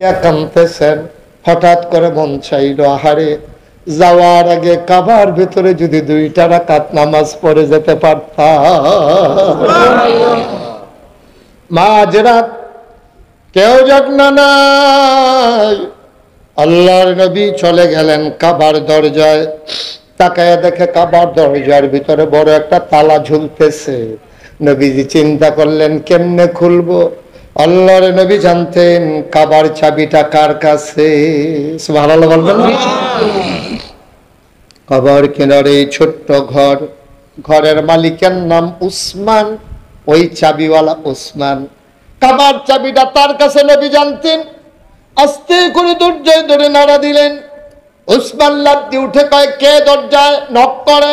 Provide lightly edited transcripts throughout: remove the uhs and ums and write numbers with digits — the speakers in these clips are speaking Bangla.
কাঁদতেছেন, হঠাৎ করে মন চাইল আহারে যাওয়ার আগে কাবার ভেতরে যদি 2টা রাকাত নামাজ পড়ে যেতে পারতাম। মাঝরাত কেউ যত্ন নাই, আল্লাহর নবী চলে গেলেন কাবার দরজায়। তাকায় দেখে কাবার দরজার ভিতরে বড় একটা তালা ঝুলতেছে। নবীজি চিন্তা করলেন কেমনে খুলবো। আল্লাহর নবী জানতেন কাবার চাবিটা কার কাছে। সুবহানাল্লাহ বলবেন না? কাবার কিনারে ছোট্ট ঘর, ঘরের মালিকের নাম উসমান, ওই চাবিওয়ালা উসমান। কাবার চাবিটা তার কাছে নবী জানতেন। আস্তে করে দরজায় ধরে নাড়া দিলেন। উসমান লাফ দিয়ে উঠে কয় কে দরজায় নক করে?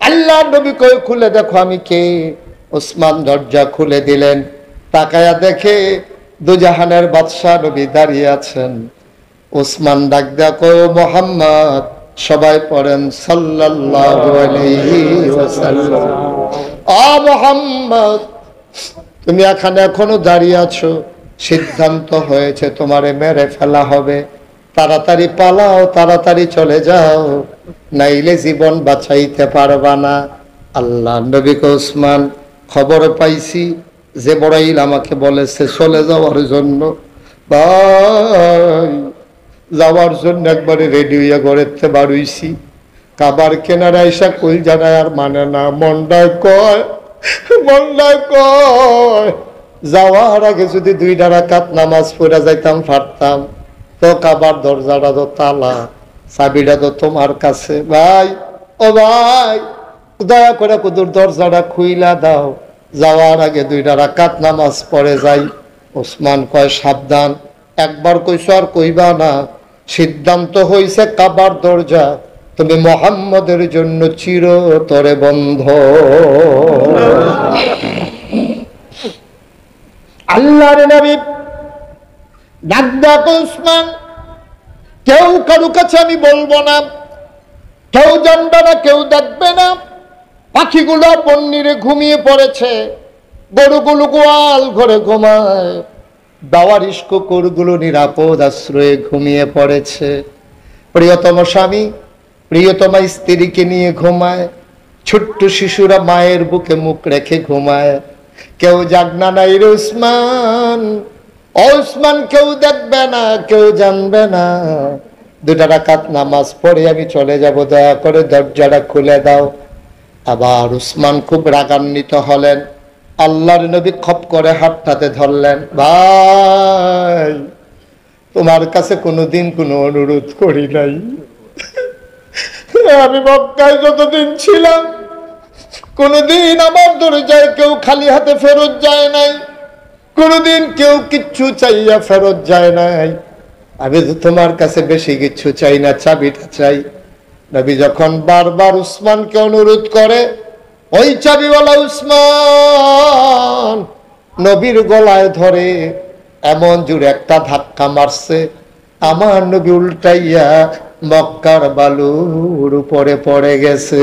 আল্লাহর নবী কয় খুলে দেখো আমি কে। উসমান দরজা খুলে দিলেন। তাকায়া দেখে দুজাহানের বাদশাহ নবী দাঁড়িয়ে আছেন। উসমান ডাক দেয়া কয় মুহাম্মদ, সবাই পড়েন সাল্লাল্লাহু আলাইহি ওয়াসাল্লাম। আ মুহাম্মদ, তুমি এখনো দাঁড়িয়ে আছো, সিদ্ধান্ত হয়েছে তোমারে মেরে ফেলা হবে। তাড়াতাড়ি পালাও, তাড়াতাড়ি চলে যাও, নাইলে জীবন বাঁচাইতে পারবা না। আল্লাহ নবী কে উসমান খবর পাইছি, জিবরাইল আমাকে বলেছে চলে যাওয়ার জন্য। ভাই যাওয়ার জন্য একবারে রেডি হইয়া ঘরের থেকে বার হইছি। কাবার কেনারা এসা কই জানায় আর মানে না, মন্ডায় কয় যাওয়ার আগে যদি 2টা রাকাত নামাজ পড়া যাইতাম পারতাম, তো কাবার দরজাটা তো তালা, চাবিটা তো তোমার কাছে। ভাই ও ভাই, দয়া করে কুদুর দরজাটা খুইলা দাও, যাওয়ার আগে 2টা রাকাত নামাজ পড়ে যাই। ওসমান কয় সাবধান, একবার কইছো আর কইবা না। সিদ্ধান্ত হইছে কাবার দরজা তুমি মুহাম্মদের জন্য চিরতরে বন্ধ। আল্লাহর নবী ডাক দেয়া উসমান, কেউ কারো কাছে আমি বলবো না, কেউ জানবে না, কেউ দেখবে না। পাখিগুলো পন্নিরে ঘুমিয়ে পড়েছে, গরুগুলো গোয়াল ঘরে ঘুমায়, দাওয়ারিশ কুকুরগুলো নিরাপদ আশ্রয়ে ঘুমিয়ে পড়েছে। প্রিয়তম স্বামী প্রিয়তমা স্ত্রীকে নিয়ে ঘুমায়, ছোট্ট শিশুরা মায়ের বুকে মুখ রেখে ঘুমায়। কেউ জাগনা নাই রে উসমান, ওসমান কেউ দেখবে না, কেউ জানবে না। 2টা রাকাত নামাজ পড়ে আমি চলে যাব, দয়া করে দরজাটা খুলে দাও। আবার উসমান খুব রাগান্বিত হলেন। আল্লাহর নবী খপ করে হাতটাতে ধরলেন। ভাই তোমার কাছে কোনোদিন কোনো অনুরোধ করি নাই। আমি মক্কায় যতদিন ছিলাম কোনোদিন আমার দরজায় কেউ খালি হাতে ফেরত যায় নাই, কোনোদিন কেউ কিচ্ছু চাইয়া ফেরত যায় নাই। আমি তো তোমার কাছে বেশি কিছু চাই না, চাবিটা চাই। নবী যখন বারবার উসমানকে অনুরোধ করে, ওই চাবিওয়ালা উসমান নবীর গলায় ধরে এমন জোরে একটা ধাক্কা মারছে, আমার নবী উল্টাইয়া মক্কার বালুর উপরে পড়ে গেছে।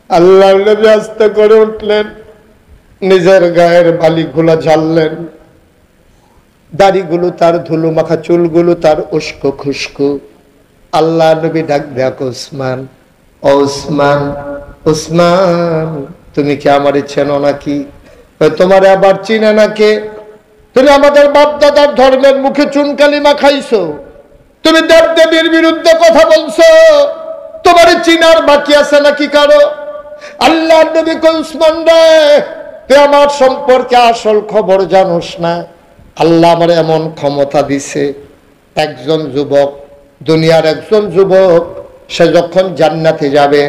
আল্লাহর নবী আস্তে করে উঠলেন, নিজের গায়ের বালিগুলো ঝাড়লেন, দাড়িগুলো তার ধুলো মাখা, চুলগুলো তার উস্কো খুস্কো। আল্লাহ নবী ডাক দেখ উসমান, ও উসমান, উসমান তুমি কি আমারে চেনো নাকি? তোমার আবার চিনে নাকি? তুমি আমাদের বাপ দাদার ধর্মের মুখে চুনকালি মাখাইছো, তুমি দেব দেবীর বিরুদ্ধে কথা বলছো, তোমার চিনার বাকি আছে নাকি কারো? আল্লাহ নবী কই উসমান রে, তুই আমার সম্পর্কে আসল খবর জানোস না। আল্লাহ আমার এমন ক্ষমতা দিছে, একজন যুবক, দুনিয়ার একজন যুবক, সে যখন জান্নাতে যাবে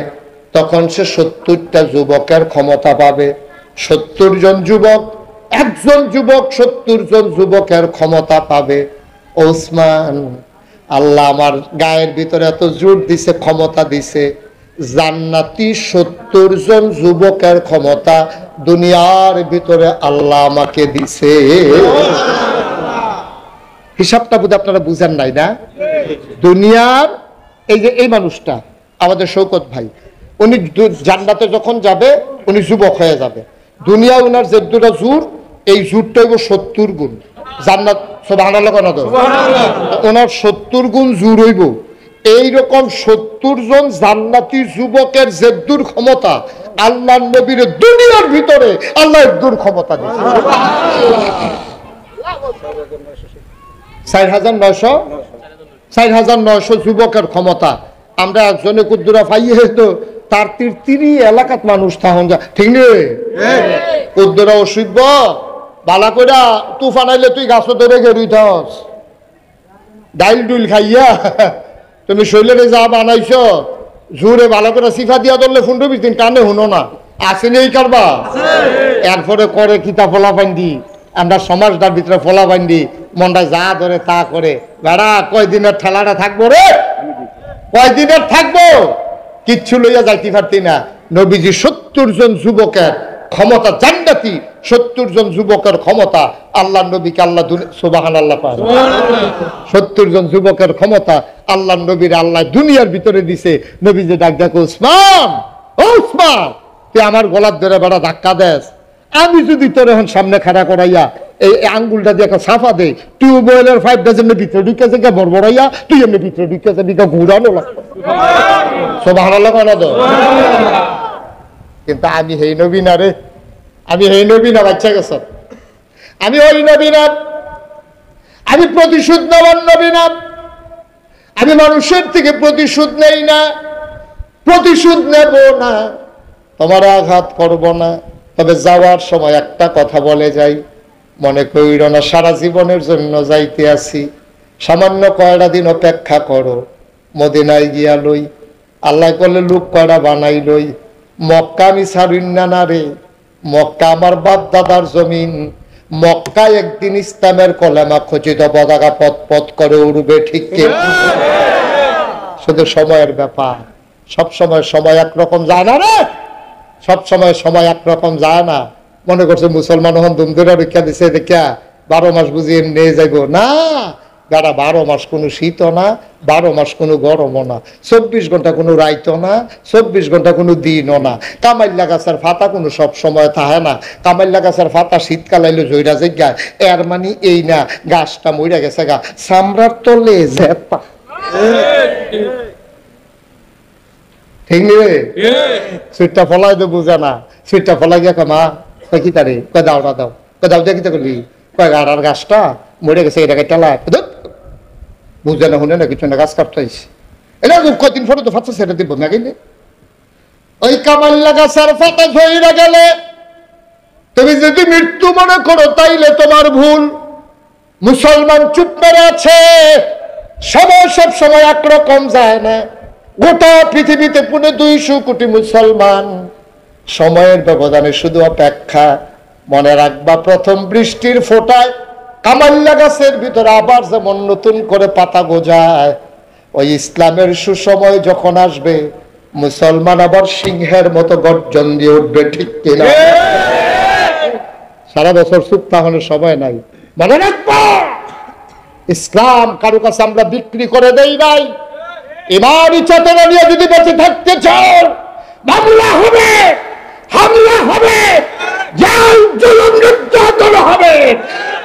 তখন সে 70টা যুবকের ক্ষমতা পাবে। 70 জন যুবক, একজন যুবক 70 জন যুবকের ক্ষমতা পাবে। ওসমান, আল্লাহ আমার গায়ের ভিতরে এত জোর দিছে, ক্ষমতা দিছে, জান্নাতি 70 জন যুবকের ক্ষমতা দুনিয়ার ভিতরে আল্লাহ আমাকে দিছে। হিসাবটা বুঝে আপনারা বুঝেন নাই না? দুনিয়ার এই যে এই মানুষটা আমাদের শৌকত ভাই, উনি জান্নাতে যখন যাবে উনি যুবক হয়ে যাবে, দুনিয়া উনার যে দুটা জোর, এই জোরটা হইব 70 গুণ। জান্নাত সুবহানাল্লাহ কেন তো, ওনার 70 গুণ জোর হইব। এইরকম 70 জন জান্নাতি যুবকের জেদ্দুর ক্ষমতা আল্লাহর নবীর দুনিয়ার ভিতরে আল্লাহ জেদ্দুর ক্ষমতা দিয়েছে। 4,900 যুবকের ক্ষমতা। আমরা একজনে কুদ্দুরা পাইয়ে তো তার 33 এলাকাত মানুষ থাকুন যা, ঠিক নেই? কুদ্দুরা অসুব্য বালা কইরা তুফান আইলে তুই গাছ ধরে গেরুই থাস, ডাইল ডুইল খাইয়া তুমি শৈলের যা বানাইছ জোরে ভালো করে সিফা দিয়া ধরলে 15-20 দিন কানে শুনো না, আসেনি এই কারবা। এরপরে করে কিতা ফলা বান্ধি, আমরা সমাজটার ভিতরে ফলা বান্ধি, মনটা যা ধরে তা করে। বেড়া কয়দিনের ঠেলাটা থাকবো রে, কয়দিনের থাকবো, কিচ্ছু লইয়া যাইতে পারতি না। নবীজি 70 জন যুবকের ক্ষমতা, জান্নাতি 70 জন যুবকের ক্ষমতা আল্লাহ নবীকে আল্লাহ সুবহানাল্লাহ পায়। 70 জন যুবকের ক্ষমতা আল্লাহ নবীর আল্লাহ দুনিয়ার ভিতরে দিছে। নবীজি ডাক দেখো, উসমান, ও উসমান, তুই আমার গলার ধরে বেড়া ধাক্কা দেস, আমি যদি তোর এখন সামনে খাড়া করাইয়া এই আঙ্গুলটা দিয়ে একটা সাফা দে, টিউবওয়েলের 5 ডজনের ভিতরে ঢুকে থেকে বড়বড়াইয়া তুই এমনি ভিতরে ঢুকে যাবি, ঘুরানো লাগতো। সুবহানাল্লাহ কেন তো, কিন্তু আমি হেই নবী না রে, আমি হেই নবী না, বাচ্চা গেছ, আমি ওই নবী না, আমি প্রতিশোধ নেওয়ার নবী না, আমি মানুষের থেকে প্রতিশোধ নেই না, প্রতিশোধ নেব না, তোমার আঘাত করব না। তবে যাওয়ার সময় একটা কথা বলে যাই, মনে কইর না সারা জীবনের জন্য যাইতে আসি, সামান্য কয়টা দিন অপেক্ষা করো, মদিনায় গিয়া লই, আল্লাহ করলে লোক কয়টা বানাই লই। মক্কা আমি ছাড়ুন না রে, মক্কা আমার বাপ দাদার জমিন, মক্কায় একদিন ইসলামের কলেমা খচিত পতাকা পথ পথ করে উড়বে, ঠিক কি? শুধু সময়ের ব্যাপার, সব সময় সময় একরকম যায় না রে, সব সময় সময় একরকম যায় না। মনে করছে মুসলমান হন ধুমধুরা রক্ষা দিছে দেখা 12 মাস বুঝিয়ে নিয়ে যাইব না, গাড়া 12 মাস কোনো শীতও না, 12 মাস কোনো গরমও না, 24 ঘন্টা কোনো রাইতও না, 24 ঘন্টা কোনো দিনও না। কামাইল্লা গাছের ফাতা কোনো সব সময় থাকে না, কামাইল্লা গাছের ফাতা শীতকাল আইলে জয়রা জায়গা, এর মানে এই না গাছটা মইরা গেছে গা, চামড়ার তলে জেতা, ঠিক নেই? সুইটটা ফলাই তো বুঝে না, সুইটটা ফলাই গিয়া মা কয় কি তারে, কয় দাওটা দাও, কয় দাও দিয়ে কিতা করলি, কয় গাড়ার গাছটা মরে গেছে, এটাকে টেলা বুঝে না, শুনে না কিছু না, গাছ কাটতে আইসি, এটা কদিন পরে তো ফাঁচা সেটা দিব না কিন্তু। ওই কামাল্লা গাছের ফাতা ঝইরা গেলে তুমি যদি মৃত্যু মনে করো তাইলে তোমার ভুল। মুসলমান চুপ করে আছে, সময় সব সময় একরকম যায় না। গোটা পৃথিবীতে 250 কোটি মুসলমান, সময়ের ব্যবধানে শুধু অপেক্ষা। মনে রাখবা, প্রথম বৃষ্টির ফোঁটায় কামাল্লা গাছের ভিতরে আবার যেমন নতুন করে পাতা গজায়, ওই ইসলামের সুসময় যখন আসবে মুসলমান আবার সিংহের মতো গর্জন দিয়ে উঠবে, ঠিক কিনা? সারা বছর চুপ থাকানোর সময় নাই। মনে রাখবা, ইসলাম কারো কাছে আমরা বিক্রি করে দেই নাই। ইমানি চেতনা নিয়ে যদি বেঁচে থাকতে চাও, মামলা হবে, হামলা হবে, জাল জুলুম নির্যাতন হবে,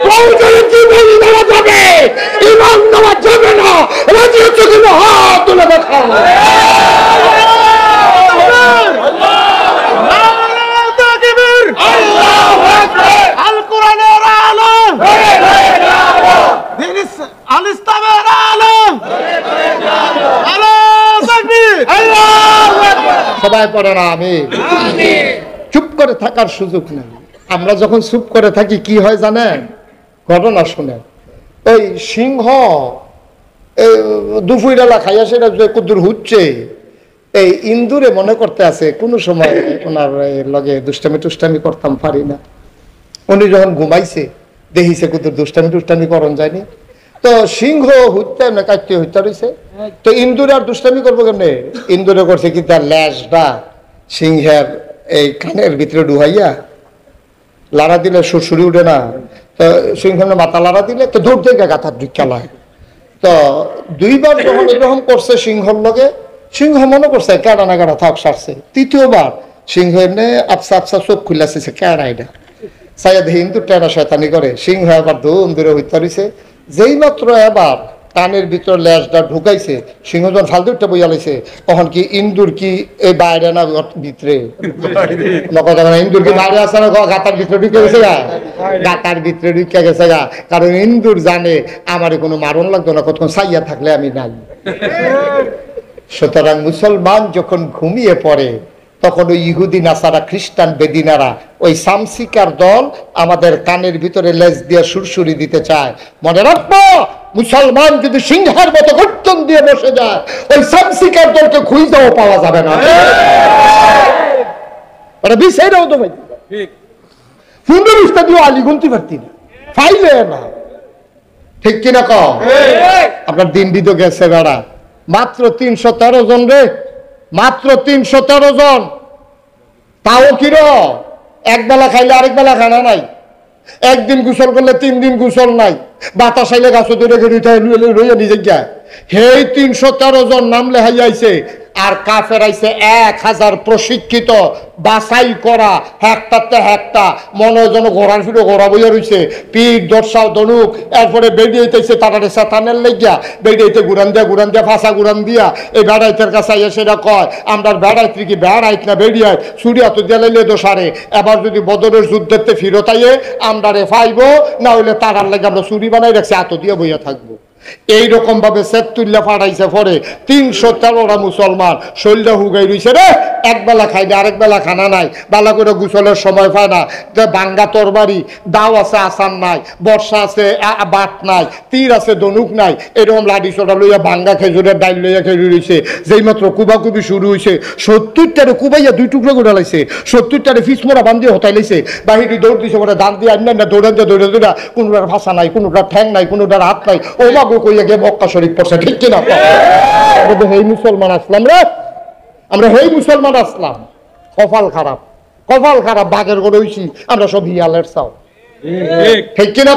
প্রয়োজনে জীবন দেওয়া যাবে, ইমান দেওয়া যাবে না। রাজি হচ্ছে কিনা হাত তুলে দেখা। আল কোরআনের আলম, আল ইসলামের আলম, সবাই পড়ে না আমি। চুপ করে থাকার সুযোগ নেই। আমরা যখন চুপ করে থাকি কি হয় জানেন? ঘটনা শুনে, ওই সিংহ দুপুরবেলা খাইয়া সেটা কুদুর হচ্ছে, এই ইন্দুরে মনে করতে আছে কোনো সময় ওনার লগে দুষ্টামি টুষ্টামি করতাম পারি না। উনি যখন ঘুমাইছে দেখিছে কুদুর দুষ্টামি টুষ্টামি করন যায়নি, তো সিংহ হইতে না কাটতে হইতে রয়েছে, তো ইন্দুরে আর দুষ্টামি করবো কেমনে? ইন্দুরে করছে কি তার ল্যাসটা সিংহের এই কানের ভিতরে ডুহাইয়া লাড়া দিলে সুরসুরি উঠে না, তো সিংহের মাথা লাড়া দিলে তো দূর থেকে গাথার ঢুকালায়। তো 2 বার যখন এরকম করছে সিংহর লগে, সিংহ মনে করছে কাটা না কাটা থাক সারছে। 3য় বার সিংহ এমনি আফসা আফসা চোখ খুললাছে কেনা এটা সাইয়াদ হিন্দু টেনা শয়তানি করে। সিংহ আবার ধুম ধরে হইতে রয়েছে, যেই মাত্র এবার কানের ভিতর লেজটা ঢুকাইছে, সিংহজন ফালতুরটা বইয়া লাইছে। তখন কি ইন্দুর কি এই বাইরে না ভিতরে, ইন্দুর কি বাইরে আছে না গাতার ভিতরে ঢুকে গেছে গা, গাতার ভিতরে ঢুকে গেছে গা। কারণ ইন্দুর জানে আমার কোনো মারণ লাগতো না, কতক্ষণ সাইয়া থাকলে আমি নাই। সুতরাং মুসলমান যখন ঘুমিয়ে পড়ে তখন ওই ইহুদি নাসারা খ্রিস্টান বেদিনারা ওই সামসিকার দল আমাদের কানের ভিতরে লেজ দিয়ে সুরসুরি দিতে চায়। মনে রাখবো, মুসলমান যদি সিংহের মতো গর্জন দিয়ে বসে যায় ওই সামসিকার দলকে খুঁজেও পাওয়া যাবে না। ওরা বিষয়টাও তো ফুন্ডুরিস্তা দিয়ে আলি গুনতে পারতি না, ফাইলে না, ঠিক কিনা কম? আপনার দিন দিত গেছে বেড়া মাত্র 313 জন রে, মাত্র 313 জন। তাও কির এক বেলা খাইলে আরেক বেলা খানা নাই, একদিন গোসল করলে 3 দিন গোসল নাই, বাতাস আইলে গাছ ধরে রইয়া নিজে গিয়া হেই 313 জন নাম লেহাই আইছে। আর কাফের আইছে 1000 প্রশিক্ষিত বাছাই করা, হেক্টারতে হেক্টা মনে যেন ঘোড়ার ফিরে ঘোড়া বইয়া রয়েছে, পিঠ দর্শাও দনুক। এরপরে বেরিয়েছে তাড়াতাড়ি সাতানের লেগিয়া বেরিয়েছে গুড়ান দিয়া ফাঁসা গুড়ান দিয়া এই বেড়াইতের কাছে আইয়া সেটা কয় আমরা বেড়াইতে কি বেড়াইত না বেরিয়ায় সুরিয়া তো দিয়ালাইলে দোষারে। এবার যদি বদরের যুদ্ধেতে ফিরত আইয়ে আমরা রে ফাইব, না হইলে তারার লেগে আমরা চুরি বানাই রাখছি এত দিয়ে বইয়া থাকবো। এইরকম ভাবে সেতুল্লা ফাটাইছে। পরে 313টা মুসলমান শরীরটা হুগাই রইছে রে, এক বেলা খাইলে আরেক বেলা খানা নাই, বালা করে গোসলের সময় পায় না, বাঙ্গা তরবারি দাও আছে আসান নাই, বর্ষা আছে বাট নাই, তীর আছে দনুক নাই, এরকম লাঠি চোটা লইয়া ভাঙ্গা খেজুরের ডাইল লইয়া খেয়ে রইছে। যেই মাত্র কুবাকুবি শুরু হয়েছে 70টারে কুবাইয়া 2 টুকরো করে লাইছে, 70টারে ফিসমোড়া বান্ধিয়ে হতাই লাইছে, বাহিরে দৌড় দিছে, ওরা দান দিয়ে আন্না দৌড়ান দিয়ে দৌড়া কোনোটার ভাষা নাই, কোনোটার ঠ্যাং নাই, কোনোটার হাত নাই, ও মা কইয়া গিয়ে মক্কা শরীফ পড়ছে, ঠিক কিনা? হেই মুসলমান আসলাম রে, আমরা হেই মুসলমান আসলাম। কপাল খারাপ, কপাল খারাপ, বাঘের গরু হইছি আমরা সব হিয়ালের চাও, ঠিক কিনা?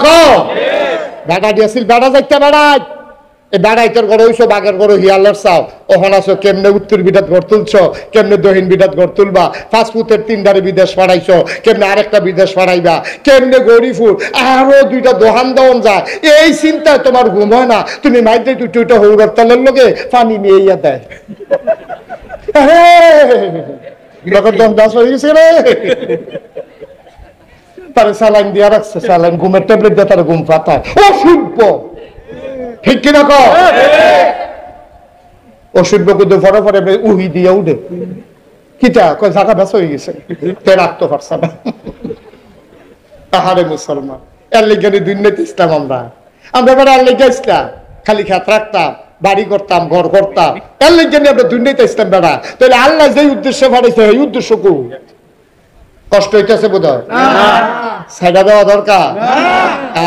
বেড়া দিয়েছিল বেড়া যাইতে বেড়াই, এই বেড়াইতের গড় হইছো বাঘের গরু হিয়ালের চাও। ওখান আছো কেমনে উত্তর বিদাত ঘর তুলছ, কেমনে দক্ষিণ বিদাত ঘর তুলবা, ফাস্টফুডের 3 বিদেশ পাঠাইছো, কেমনে আরেকটা বিদেশ পাঠাইবা, কেমনে গরিফুর আরো 2টা দোহান দেওয়ান যায়, এই চিন্তায় তোমার ঘুম হয় না। তুমি মাইতে দুইটা হৌরার তেলের লগে পানি নিয়ে ইয়া দেয়, তার স্যালাইন দিয়া রাখছে, স্যালাইন ঘুমের ট্যাবলেট দিয়ে তার ঘুম পাতায়, অসভ্য, ঠিক কিনা? অসভ্য কিন্তু পরে পরে উহি দিয়া উঠে কিটা কয় জায়গা বেশ হয়ে গেছে, রাখতে পারছে না। আহারে মুসলমান, এর লেগে দুর্নীতি ইসলাম আমরা এবার আর লেগে ইসলাম খালি খেত রাখতাম, বাড়ি করতাম, ঘর করতাম, এর লেগে আমরা দুর্নীতি ইসলাম বেড়া। তাহলে আল্লাহ যে উদ্দেশ্যে পাঠাইছে এই উদ্দেশ্য কু কষ্ট হইতেছে বোধ হয়, ছাইড়া দেওয়া দরকার।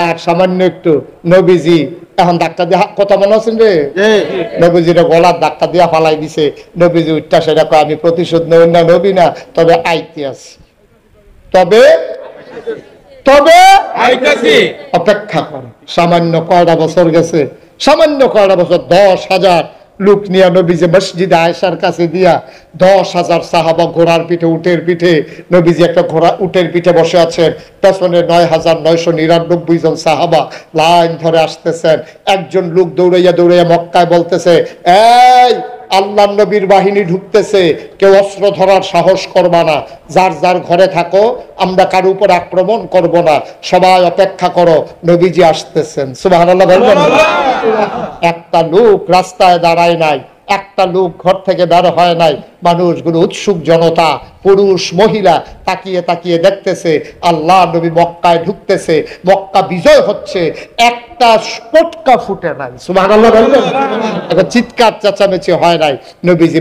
আর সামান্য একটু নবীজি এখন ডাক্তার দিয়ে কথা মনে আছেন রে, নবীজির গলার ডাক্তার দিয়া ফালাই দিছে, নবীজি উঠটা সেটা কয় আমি প্রতিশোধ নেই না নবী না, তবে আইতে আছি, তবে অপেক্ষা করে। সামান্য কয়টা বছর গেছে, সামান্য কয়টা বছর 10,000 লোক নিয়ে নবীজি মসজিদে আয়েশার কাছে দিয়া 10,000 সাহাবা ঘোড়ার পিঠে উটের পিঠে, নবীজি একটা ঘোড়া উটের পিঠে বসে আছেন, পেছনে 9,999 জন সাহাবা লাইন ধরে আসতেছেন। একজন লোক দৌড়াইয়া দৌড়াইয়া মক্কায় বলতেছে, এই আল্লাহ নবীর বাহিনী ঢুকতেছে, কেউ অস্ত্র ধরার সাহস করবা না, যার যার ঘরে থাকো, আমরা কারো উপর আক্রমণ করব না, সবাই অপেক্ষা করো, নবীজি আসতেছেন। সুবহানাল্লাহ বলবেন। একটা লোক রাস্তায় দাঁড়ায় নাই, একটা লোক ঘর থেকে বের হয় নাই, মানুষগুলো উৎসুক জনতা, পুরুষ মহিলা তাকিয়ে তাকিয়ে দেখতেছে আল্লাহ নবী মক্কায় ঢুকতেছে, মক্কা বিজয় হচ্ছে, একটা পটকা ফুটে নাই। সুবহানাল্লাহ বলবেন। এখন চিৎকার চেঁচামেচি হয় নাই। নবীজি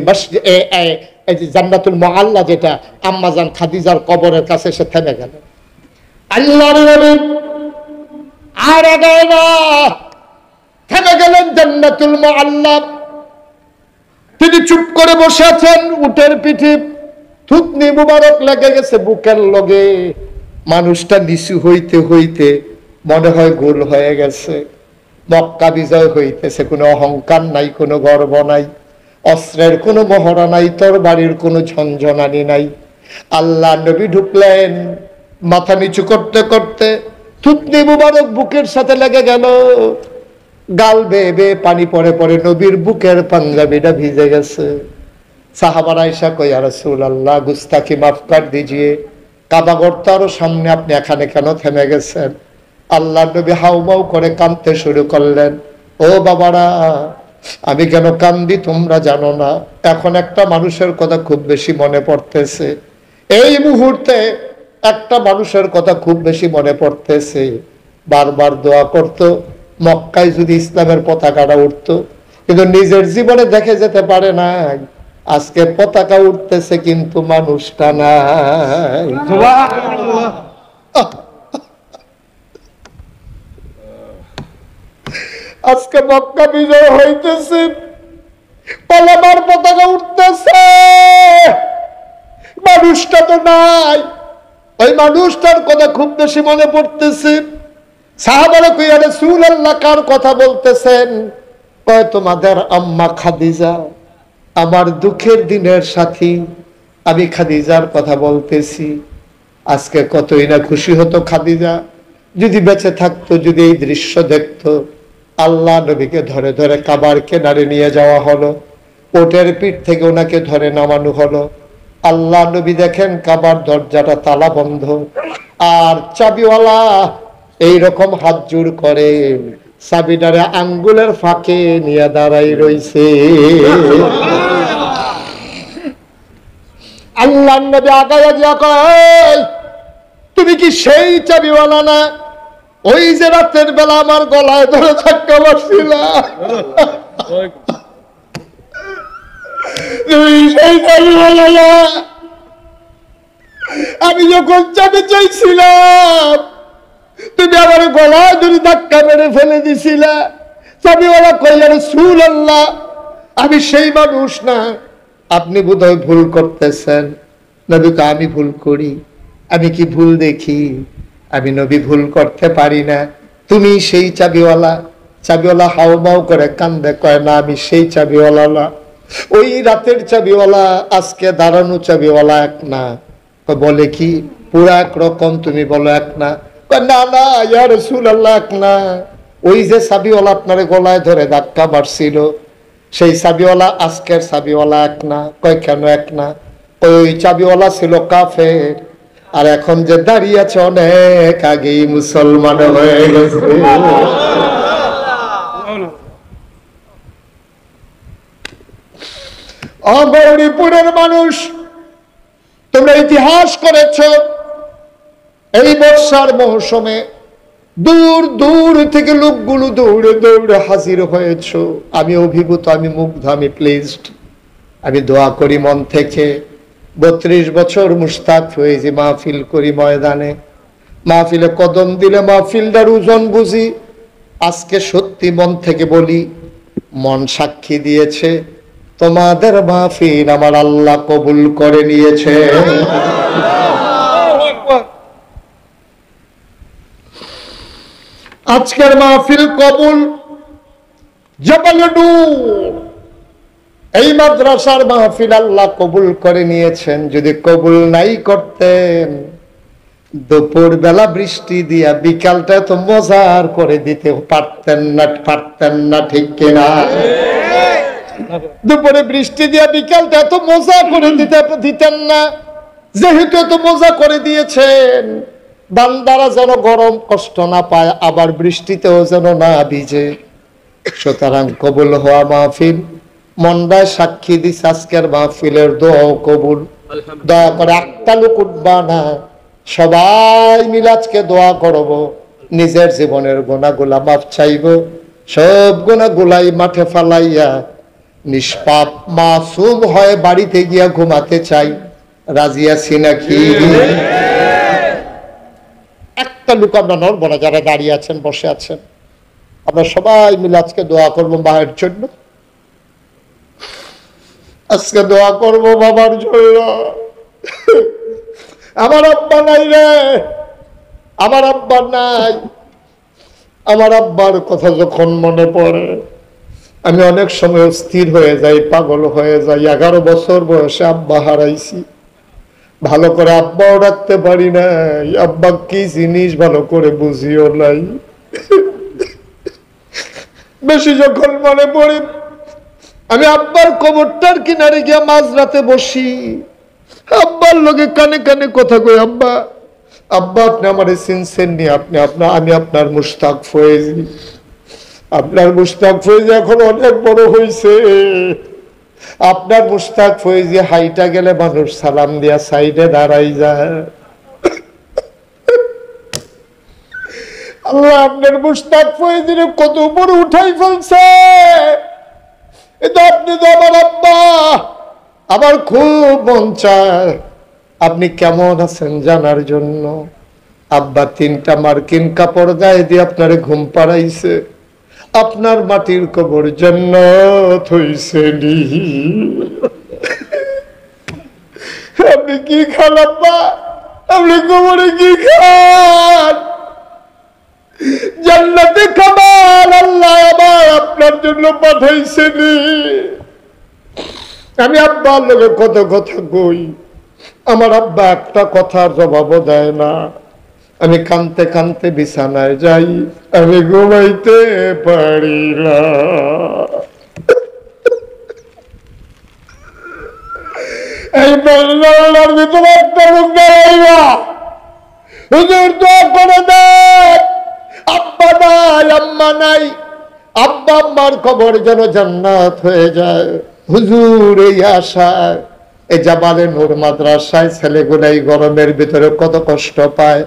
জান্নাতুল মুআল্লা যেটা আম্মাজান খাদিজার কবরের কাছে এসে থেমে গেল। আল্লাহর নবী আর আগায় না, থেমে গেলেন জান্নাতুল মুআল্লা। তিনি চুপ করে বসে আছেন, উটের পিঠে থুতনি মুবারক লেগে গেছে বুকের লগে। মানুষটা নিচু হইতে হইতে মনে হয় গোল হয়ে গেছে। মক্কা বিজয় হইতেছে, কোনো অহংকার নাই, কোনো গর্ব নাই, অস্ত্রের কোনো মহড়া নাই, তরবারির কোনো ঝনঝনানি নাই। আল্লাহ নবী ঢুকলেন, মাথা নিচু করতে করতে থুতনি মুবারক বুকের সাথে লেগে গেল, গাল বেয়ে বেয়ে পানি পড়ে পড়ে নবীর বুকের পাঞ্জাবিটা ভিজে গেছে। সাহাবারা আয়েশা কই, ইয়া রাসূলুল্লাহ গুস্তাখি মাফ কর দিজিয়ে, কাবা ঘর তো আরো সামনে, আপনি এখানে কেন থেমে গেছেন? আল্লাহ নবী হাউমাউ করে কাঁদতে শুরু করলেন। ও বাবারা, আমি কেন কান্দি তোমরা জানো না। এখন একটা মানুষের কথা খুব বেশি মনে পড়তেছে, এই মুহূর্তে একটা মানুষের কথা খুব বেশি মনে পড়তেছে। বারবার দোয়া করতো মক্কায় যদি ইসলামের পতাকাটা উঠতো, কিন্তু নিজের জীবনে দেখে যেতে পারে না। আজকে পতাকা উঠতেছে কিন্তু মানুষটা নাই। আজকে মক্কা বিজয় হইতেছে, পালাবার পতাকা উঠতেছে, মানুষটা তো নাই। ওই মানুষটার কথা খুব বেশি মনে পড়তেছে। সাহাবারা কই, ইয়া রাসূলুল্লাহ কার কথা বলতেছেন? কয় তোমাদের আম্মা খাদিজা, আমার দুঃখের দিনের সাথী, আমি খাদিজার কথা বলতেছি। আজকে কতই না খুশি হতো খাদিজা যদি বেঁচে থাকতো, যদি এই দৃশ্য দেখতো। আল্লাহ নবীকে ধরে ধরে কাবার কিনারে নিয়ে যাওয়া হলো, ওটের পিঠ থেকে ওনাকে ধরে নামানো হলো। আল্লাহ নবী দেখেন কাবার দরজাটা তালা বন্ধ, আর চাবিওয়ালা এইরকম হাত জোড় করে চাবিটারে আঙ্গুলের ফাঁকে নিয়ে দাঁড়াই রইছে। আল্লাহ নবী আগায়া দিয়া কয়, তুমি কি সেই চাবিওয়ালা না? ওই যে রাতের বেলা আমার গলায় ধরে ধাক্কা মারছিলা, তুমি সেই চাবিওয়ালা না? আমি যখন চাবি চাইছিলাম তুমি আমার গলায় ধরে ধাক্কা মেরে ফেলে দিছিলা। চাবিওয়ালা কইল, ইয়া রাসূলুল্লাহ আমি সেই মানুষ না, আপনি বোধহয় ভুল করতেছেন। নবী কয়, আমি ভুল করি? আমি কি ভুল দেখি? আমি নবী ভুল করতে পারি না। তুমি সেই চাবিওয়ালা? চাবিওয়ালা হাউমাউ করে কান্দে, কয় না আমি সেই চাবিওয়ালা না। ওই রাতের চাবিওয়ালা আজকে দাঁড়ানো চাবিওয়ালা এক না। বলে কি পুরা একরকম? তুমি বলো এক না। না না ইয়া রাসূলুল্লাহ এক না। ওই যে চাবিওয়ালা আপনার গলায় ধরে ধাক্কা মারছিল, সেই চাবিওয়ালা আজকের চাবিওয়ালা এক না। কয় কেন এক না? ওই চাবিওয়ালা ছিল কাফের, আর এখন যে দাঁড়িয়ে আছে অনেক আগেই মুসলমান হয়ে গেছে। গৌরীপুরের মানুষ, তোমরা ইতিহাস করেছ। এই বর্ষার মৌসুমে দূর দূর থেকে লোকগুলো দৌড়ে দৌড়ে হাজির হয়েছ। আমি অভিভূত, আমি মুগ্ধ, আমি প্লিজড। আমি দোয়া করি মন থেকে, 32 বছর মুশতাক ফয়েজি মাহফিল করি ময়দানে, মাহফিলে কদম দিলে মাহফিলটার ওজন বুঝি। আজকে সত্যি মন থেকে বলি, মন সাক্ষী দিয়েছে তোমাদের মাহফিল আমার আল্লাহ কবুল করে নিয়েছে। আজকের মাহফিল কবুল। জবাল নূর এই মাদ্রাসার মাহফিল আল্লাহ কবুল করে নিয়েছেন। যদি কবুল নাই করতেন, দুপুর বেলা বৃষ্টি দিয়া বিকালটা তো মজার করে দিতে পারতেন না, ঠিক কিনা? দুপুরে বৃষ্টি দিয়া বিকালটা এত মজা করে দিতেন না। যেহেতু এত মজা করে দিয়েছেন, বান্দারা যেন গরম কষ্ট না পায়, আবার বৃষ্টিতেও যেন না ভিজে। সুতরাং কবুল হওয়া মাহফিল, মনটায় সাক্ষী দিস আজকের মাহফিলের দোয়াও কবুল। দয়া করে একটা লোক উঠবা না, সবাই মিলে আজকে দোয়া করব, নিজের জীবনের গুনাহগুলা মাফ চাইব। সব গুনাহগুলাই মাঠে ফালাইয়া নিষ্পাপ মাসুম হয়ে বাড়িতে গিয়া ঘুমাতে চাই। রাজি আছি নাকি? একটা লোক আমরা নড়ব না, যারা দাঁড়িয়ে আছেন বসে আছেন, আমরা সবাই মিলে আজকে দোয়া করবো মায়ের জন্য। আজকে দোয়া করব বাবার জন্য। আমার আব্বা নাই রে, আমার আব্বা নাই। আমার আব্বার কথা যখন মনে পড়ে আমি অনেক সময় স্থির হয়ে যাই, পাগল হয়ে যাই। 11 বছর বয়সে আব্বা হারাইছি। ভালো করে আব্বাও রাখতে পারি নাই, আব্বা কি জিনিস ভালো করে বুঝিও নাই। বেশি যখন মনে পড়ে আমি আব্বার কবরটার কিনারে গিয়া মাঝরাতে বসি, আব্বার লোকে কানে কানে কথা কই, আব্বা আব্বা আপনি আমার চিনছেন নি, আমি আপনার মুশতাক ফয়েজি। আপনার মুশতাক ফয়েজি এখন অনেক বড় হয়েছে, আপনার মুশতাক ফয়েজি হাইটা গেলে মানুষ সালাম দিয়া সাইডে দাঁড়াই যায়। আল্লাহ আপনার মুশতাক ফয়েজির কত উপরে উঠাই ফেলছে। এটা আপনি তো আমার আব্বা, আমার খুব মন চায় আপনি কেমন আছেন জানার জন্য। আব্বা 3টা মার্কিন কাপড় গায়ে দিয়ে আপনারে ঘুম পাড়াইছে, আপনার মাটির কবর জান্নাত হইছে নি। আপনি কি খান আব্বা, আপনি কবরে কি খান? জান্নাতে খাবার আল্লাহ আবার আপনার জন্য পাঠাইছেনি। আমি আব্বার লোকে কত কথা কই, আমার আব্বা একটা কথার জবাবও দেয় না। আমি কানতে কানতে বিছানায় যাই, আমি ঘুমাইতে পারি না। এই বেলার ভিতরে একটা লোক দাঁড়াইবা, হুজুর দোয়া করে দেন, আব্বা নাই আম্মা নাই, আব্বা আম্মার কবর যেন জান্নাত হয়ে যায়। হুজুর এই আশায় এই জাবালে নূর মাদ্রাসায় ছেলেগুলাই গরমের ভিতরে কত কষ্ট পায়,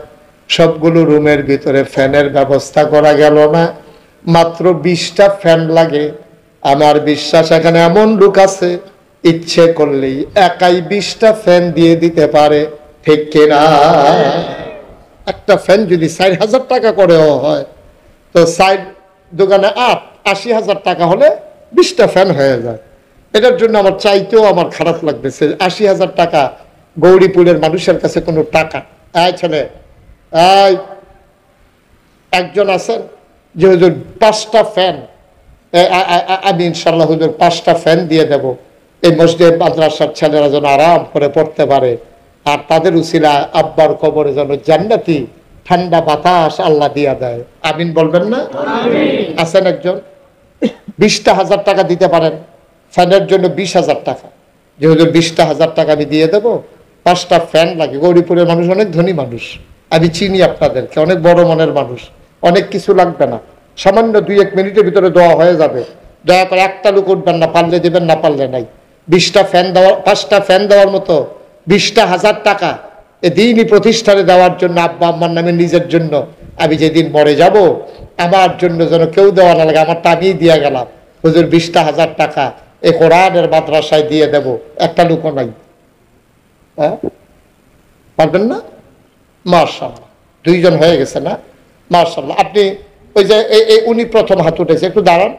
সবগুলো রুমের ভিতরে ফ্যানের ব্যবস্থা করা গেল না, মাত্র 20টা ফ্যান লাগে। আমার বিশ্বাস এখানে এমন লোক আছে ইচ্ছে করলেই একাই 20টা ফ্যান দিয়ে দিতে পারে, ঠিক কিনা? একটা ফ্যান যদি 4000 টাকা করেও হয়, তো সাইড দোকানে 80,000 টাকা হলে 20টা ফ্যান হয়ে যায়। এটার জন্য আমার চাইতেও আমার খারাপ লাগতেছে। 80,000 টাকা গৌরীপুরের মানুষের কাছে কোনো টাকা। ছেলে একজন আছেন যে হুজুর 5টা ফ্যান, আমি ইনশাল্লাহ হুজুর 5টা ফ্যান দিয়ে দেব, এই মসজিদ মাদ্রাসার ছেলেরা যেন আরাম করে পড়তে পারে, আর তাদের উসিলা আব্বার কবরে যেন জান্নাতি ঠান্ডা বাতাস আল্লাহ দিয়া দেয়। আমিন বলবেন না? আছেন একজন 20,000 টাকা দিতে পারেন ফ্যানের জন্য, 20,000 টাকা, যে হুজুর 20,000 টাকা আমি দিয়ে দেবো, 5টা ফ্যান লাগে। গৌরীপুরের মানুষ অনেক ধনী মানুষ, আমি চিনি আপনাদেরকে, অনেক বড় মনের মানুষ, অনেক কিছু লাগবে না, সামান্য 2-1 মিনিটের ভিতরে দোয়া হয়ে যাবে। দয়া করে একটা লোক উঠবেন না, পারলে দেবেন না পারলে নাই। 20টা ফ্যান দেওয়ার, 5টা ফ্যান দেওয়ার মতো 20,000 টাকা এ দিনই প্রতিষ্ঠানে দেওয়ার জন্য, আব্বা আম্মার নামে নিজের জন্য, আমি যেদিন মরে যাব আমার জন্য যেন কেউ দেওয়া না লাগে, আমারটা আমিই দিয়ে গেলাম। হুজুর 20,000 টাকা এই কোরআনের মাদ্রাসায় দিয়ে দেব, একটা লোকও নাই। হ্যাঁ পারবেন না? মাশাআল্লাহ, 2 জন হয়ে গেছে না? মাশাআল্লাহ। আপনি ওই যে উনি প্রথম হাত উঠেছে, একটু দাঁড়ান।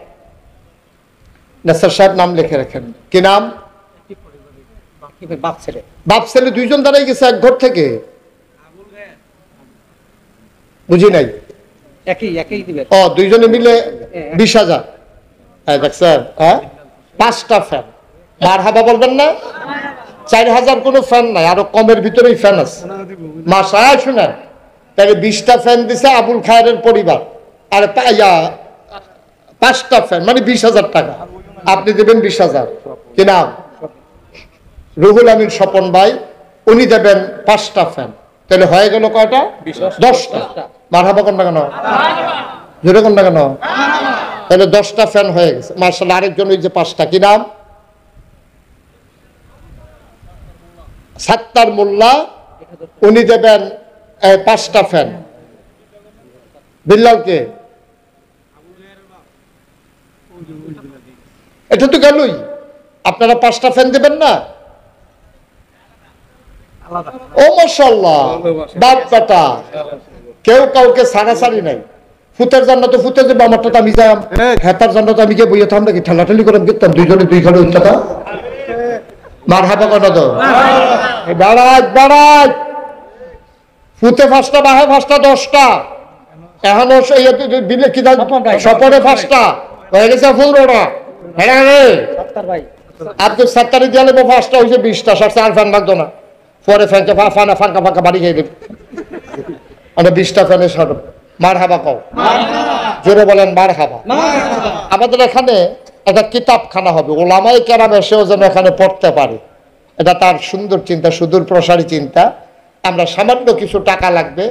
নাসার সাহেব নাম লিখে রাখেন। কি নাম? বাপ ছেলে 2 জন দাঁড়াই গেছে এক ঘর থেকে। বুঝি নাই। ও 2 জনে মিলে 20,000। দেখছেন? হ্যাঁ 5টা ফ্যান। মারহাবা বলবেন না? 4,000 কোনো ফ্যান নাই, আরো কমের ভিতরেই ফ্যান আছে। মাশাআল্লাহ। শুনেন, তাহলে 20টা ফ্যান দিছে আবুল খায়েরের পরিবার, আর 5টা ফ্যান মানে 20,000 টাকা। আপনি দেবেন 20,000। কি নাম? রুহুল আমিন স্বপন ভাই, উনি দেবেন 5টা ফ্যান। তাহলে হয়ে গেল কয়টা? 10টা। মারহাবা কোন না কেন? জোরে কোন না কেন? তাহলে 10টা ফ্যান হয়ে গেছে। মাশাআল্লাহ। আরেকজন ওই যে 5টা, কি নাম? সাত্তার মোল্লা, উনি দেবেন 5টা ফ্যান। বিল্লালকে? এটা তো গেলই। আপনারা 5টা ফ্যান দেবেন না? ও মাশাআল্লাহ, বাপ বেটা কেউ কাউকে ছাড়াছাড়ি নাই। ফুতের জন্য তো ফুতে যাবো, আমারটা তো আমি যাম, হেতার জন্য তো আমি গিয়ে বইয়ে থাম নাকি, ঠেলাঠেলি করে দেখতাম 2 জনে 2 ঘরে উঠতা। মারহাবা কেন তো? দাঁড়ায় দাঁড়ায়, ফুতে 5টা, বাহে 5টা, 10টা। এখনো বিলে কি সপরে 5টা হয়ে গেছে, 15টা। আব্দুল সাত্তারি দিয়ে 5টা হয়েছে, 20টা। আর ফ্যান লাগতো না। পরে ফ্যানকে ফাঁকা ফাঁকা বাড়ি খেয়ে দেবে, মানে 20টা ফ্যানের সব মার হাবা কও, জোরে বলেন মার হাবা। আমাদের এখানে একটা কিতাবখানা হবে, ওলামায়ে কেরাম এসেও যেন এখানে পড়তে পারে, এটা তার সুন্দর চিন্তা, সুদূর প্রসারী চিন্তা। আমরা সামান্য কিছু টাকা লাগবে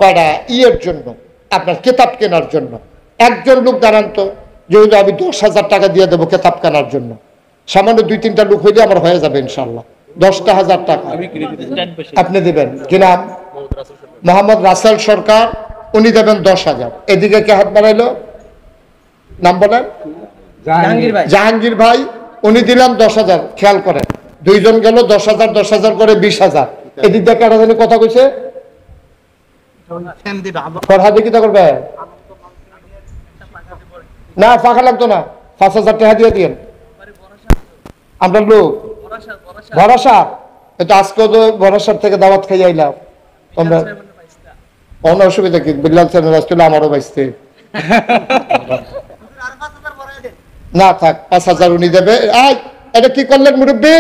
কয়টা ইয়ের জন্য, আপনার কিতাব কেনার জন্য। একজন লোক দাঁড়ান তো, যেহেতু আমি 10,000 টাকা দিয়ে দেবো কিতাব কেনার জন্য, সামান্য 2-3টা লোক হইলে আমার হয়ে যাবে ইনশাল্লাহ। 10,000 টাকা আপনি দেবেন, কি নাম? মোহাম্মদ রাসেল সরকার, উনি দেবেন 10,000। এদিকে কে হাত বাড়াইলো? নাম বলেন? জাহাঙ্গীর ভাই, উনি দিলাম 10,000। খেয়াল করেন, দুইজন গেল 10,000 করে 20,000। এদিক দিয়ে কারা জানি কথা কইছে, ফরহাদে কি করবে না, ফাঁকা লাগতো না, 5,000 টাকা দিয়ে দিয়েন। আমরা লোক ভরসা, এটা আজকে তো ভরসার থেকে দাওয়াত খাই আইলাম তোমরা, অন্য অসুবিধা কি? বিল্লাল চ্যানেল আসলে আমারও বাইসতে না থাক, 5,000 উনি দেবে। এটা কি করলেন মুরব্বী?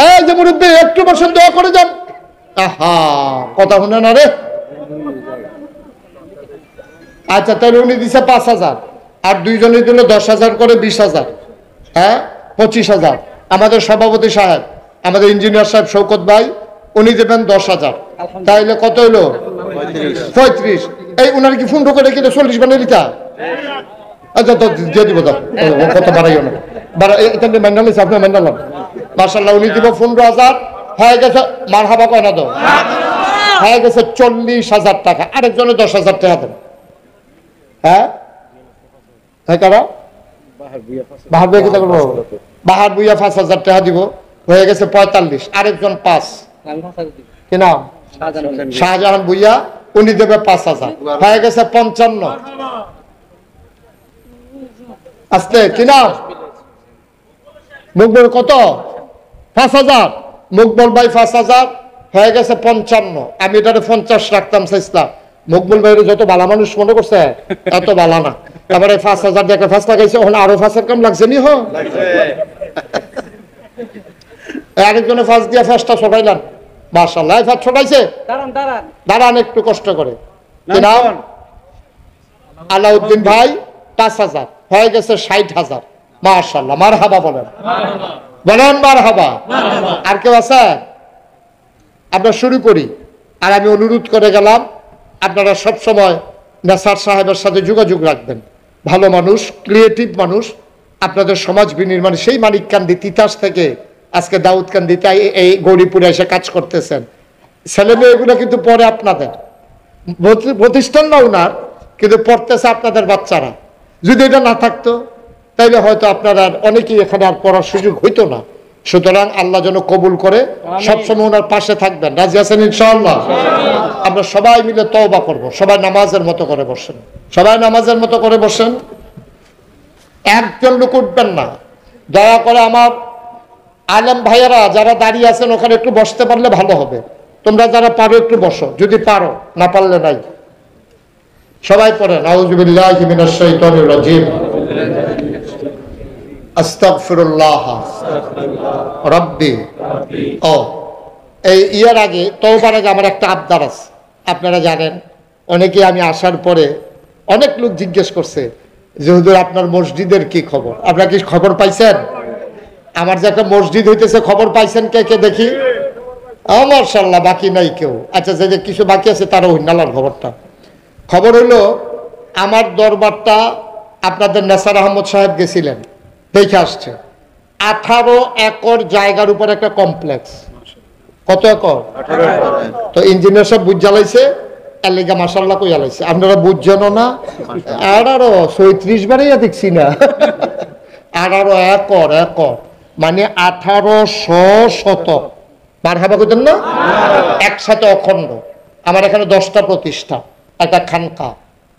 এই যে মুরব্বী, একটু বসেন, দোয়া করে যান। আহা, কথা শুনে না রে। আচ্ছা, তাহলে উনি দিছে 5,000, আর দুইজনে দিল 10,000 করে 20,000, হ্যাঁ 25,000। আমাদের সভাপতি সাহেব, আমাদের ইঞ্জিনিয়ার সাহেব শৌকত ভাই, উনি দেবেন 10,000। তাইলে কত হইলো? 35। এই উনার কি ফোন ঢোকে রেখে 40 বানিয়ে লিখা? আচ্ছা তো দিয়ে দিব, কত বাড়াইও না, এটা মেন্ডাল হিসেবে আপনি মেন্ডাল হন। মাশাআল্লাহ, উনি দিব 15,000, হয়ে গেছে মারহাবা কয় না তো, হয়ে গেছে 40,000 টাকা। আরেকজনে 10,000 টাকা দেন। হ্যাঁ কারা? বাহার বুয়া, কি করবো? বাহার বুয়া 5,000 টাকা দিব, হয়ে গেছে 45। আরেকজন 5, কি নাম? শাহজাহান বুইয়া, উনি দেবে 5,000, হয়ে গেছে 55। আস্তে, কি নাম? মুকবল কত? 5,000। মুকবল ভাই 5,000, হয়ে গেছে 55। আমি এটারে 50 রাখতাম চাইছিলাম। মকবুল ভাইয়ের যত ভালো মানুষ মনে করছে, এত ভালো না। তারপরে 5,000 দিয়ে একটা ফাঁস লাগাইছে, ওখানে আরো 5,000 কম লাগছে নি? আরেকজনে ফাঁস দিয়ে ফাঁসটা ছোটাইলাম, মাশাআল্লাহ। ফাঁস ছোটাইছে, দাঁড়ান একটু কষ্ট করে। কি নাম? আলাউদ্দিন ভাই 5,000, হয়ে গেছে 60,000। মাশাআল্লাহ, মারহাবা বলেন, বলেন মারহাবা। আর কেউ আছে? আমরা শুরু করি। আর আমি অনুরোধ করে গেলাম, আপনারা সব সময় নাসার সাহেবের সাথে যোগাযোগ রাখবেন। ভালো মানুষ, ক্রিয়েটিভ মানুষ, আপনাদের সমাজ বিনির্মাণে সেই মানিককান্দি তিতাস থেকে আজকে দাউদকান্দিতে এই গৌরীপুরে এসে কাজ করতেছেন। ছেলে মেয়েগুলো কিন্তু পরে আপনাদের প্রতিষ্ঠান না উনার, কিন্তু পড়তেছে আপনাদের বাচ্চারা। যদি এটা না থাকতো তাইলে হয়তো আপনারা অনেকেই এখানে আর পড়ার সুযোগ হইতো না। সুতরাং আল্লাহ যেন কবুল করে, সবসময় ওনার পাশে থাকবেন। রাজি আছেন ইনশাআল্লাহ? আমরা সবাই মিলে তওবা করব। সবাই নামাজের মতো করে বসেন, সবাই নামাজের মতো করে বসেন। একজন লোক উঠবেন না, দয়া করে। আমার আলেম ভাইয়েরা যারা দাঁড়িয়ে আছেন ওখানে একটু বসতে পারলে ভালো হবে। তোমরা যারা পারো একটু বসো, যদি পারো, না পারলে নাই। সবাই পড়েন আউযু বিল্লাহি মিনাশ শাইতানির রাজিম, আস্তাগফিরুল্লাহ রাব্বি। ও এই ইয়ার আগে, তওবার আগে আমার একটা আবদার আছে। আপনারা জানেন, অনেকে আমি আসার পরে অনেক লোক জিজ্ঞেস করছে যে হুজুর আপনার মসজিদের কি খবর? আপনারা কি খবর পাইছেন? আমার যে একটা মসজিদ হইতেছে, খবর পাইছেন কে কে দেখি? মাশাআল্লাহ, বাকি নাই কেউ। আচ্ছা, যে কিছু বাকি আছে তারা হইনালার খবরটা। খবর হইলো, আমার দরবারটা আপনাদের নেসার আহমদ সাহেব গেছিলেন, দেখে আসছে। 18 একর জায়গার উপর একটা কমপ্লেক্স। কত একর? তো ইঞ্জিনিয়ার সব বুঝ জ্বালাইছে, এর লেগে মাশাআল্লাহ কই জ্বালাইছে। আপনারা বুঝছেন না? 36 বারেই দেখছি না। 18 একর, একর মানে 1800 শতক। মারহাবা কইতেন না? একসাথে অখণ্ড। আমার এখানে 10টা প্রতিষ্ঠান, একটা খানকা,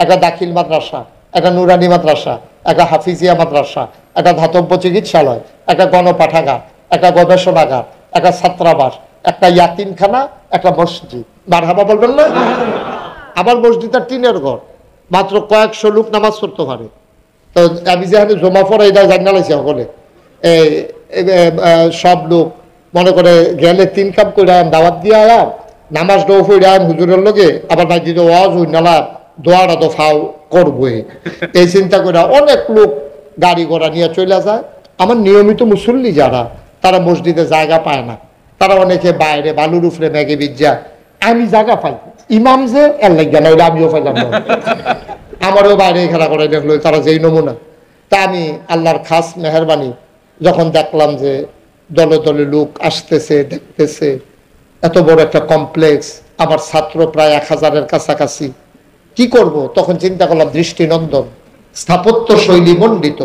একটা দাখিল মাদ্রাসা, একটা নুরানি মাদ্রাসা, একটা হাফিজিয়া মাদ্রাসা, একটা ধাতব্য চিকিৎসালয়, একটা গণপাঠাগার, একটা গবেষণাগার, একটা ছাত্রাবাস, একটা ইয়াতিমখানা, একটা মসজিদ। মারহাবা বলবেন না? আবার মসজিদটা টিনের ঘর, মাত্র কয়েকশো লোক নামাজ পড়তে পারে। তো আমি যেখানে জমা পড়ে এটা জানালাইছি সকলে, সব লোক মনে করে গেলে 3 কাপ করে দাওয়াত দিয়ে আয়াম, নামাজ দৌ পড়ে আয়াম হুজুরের লগে, আবার ভাই দিদি ওয়াজ হই নালা দোয়াটা তো ফাও করবই, এই চিন্তা করে অনেক লোক গাড়ি ঘোড়া নিয়ে চলে যায়। আমার নিয়মিত মুসল্লি যারা, তারা মসজিদে জায়গা পায় না, তারা অনেকে বাইরে বালুর উপরে ম্যাগে বিজ্জা, আমি জায়গা পাই, ইমাম যে এর লাগে না, আমিও পাইলাম না, আমারও বাইরে খেলা করে দেখলো, তারা যেই নমুনা। তা আমি আল্লাহর খাস মেহরবানি যখন দেখলাম যে দলে দলে লোক আসতেছে, দেখতেছে, এত বড় একটা কমপ্লেক্স, আমার ছাত্র প্রায় 1000-এর কাছাকাছি, কি করব? তখন চিন্তা করলাম দৃষ্টিনন্দন, স্থাপত্য শৈলী মণ্ডিত,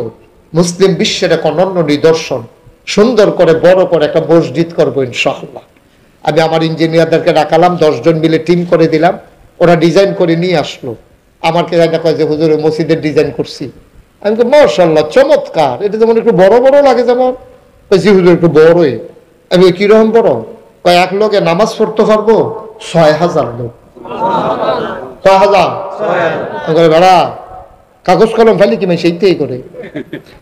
মুসলিম বিশ্বের এক অনন্য নিদর্শন, সুন্দর করে বড় করে একটা মসজিদ করবো ইনশাআল্লাহ। আমি আমার ইঞ্জিনিয়ারদেরকে ডাকালাম, 10 জন মিলে টিম করে দিলাম, ওরা ডিজাইন করে নিয়ে আসলো। আমাকে জানা কয় যে হুজুর মসজিদের ডিজাইন করছি। আমি তো মাশাআল্লাহ চমৎকার, এটা যেমন একটু বড় বড় লাগে, যেমন জি হুজুর একটু বড়ই। আমি কিরকম বড়? কয় এক লোকে নামাজ পড়তে পারবো 6000 লোক। 6000 ভাড়া কাগজ কলম ফেলি কি সেইটাই করে।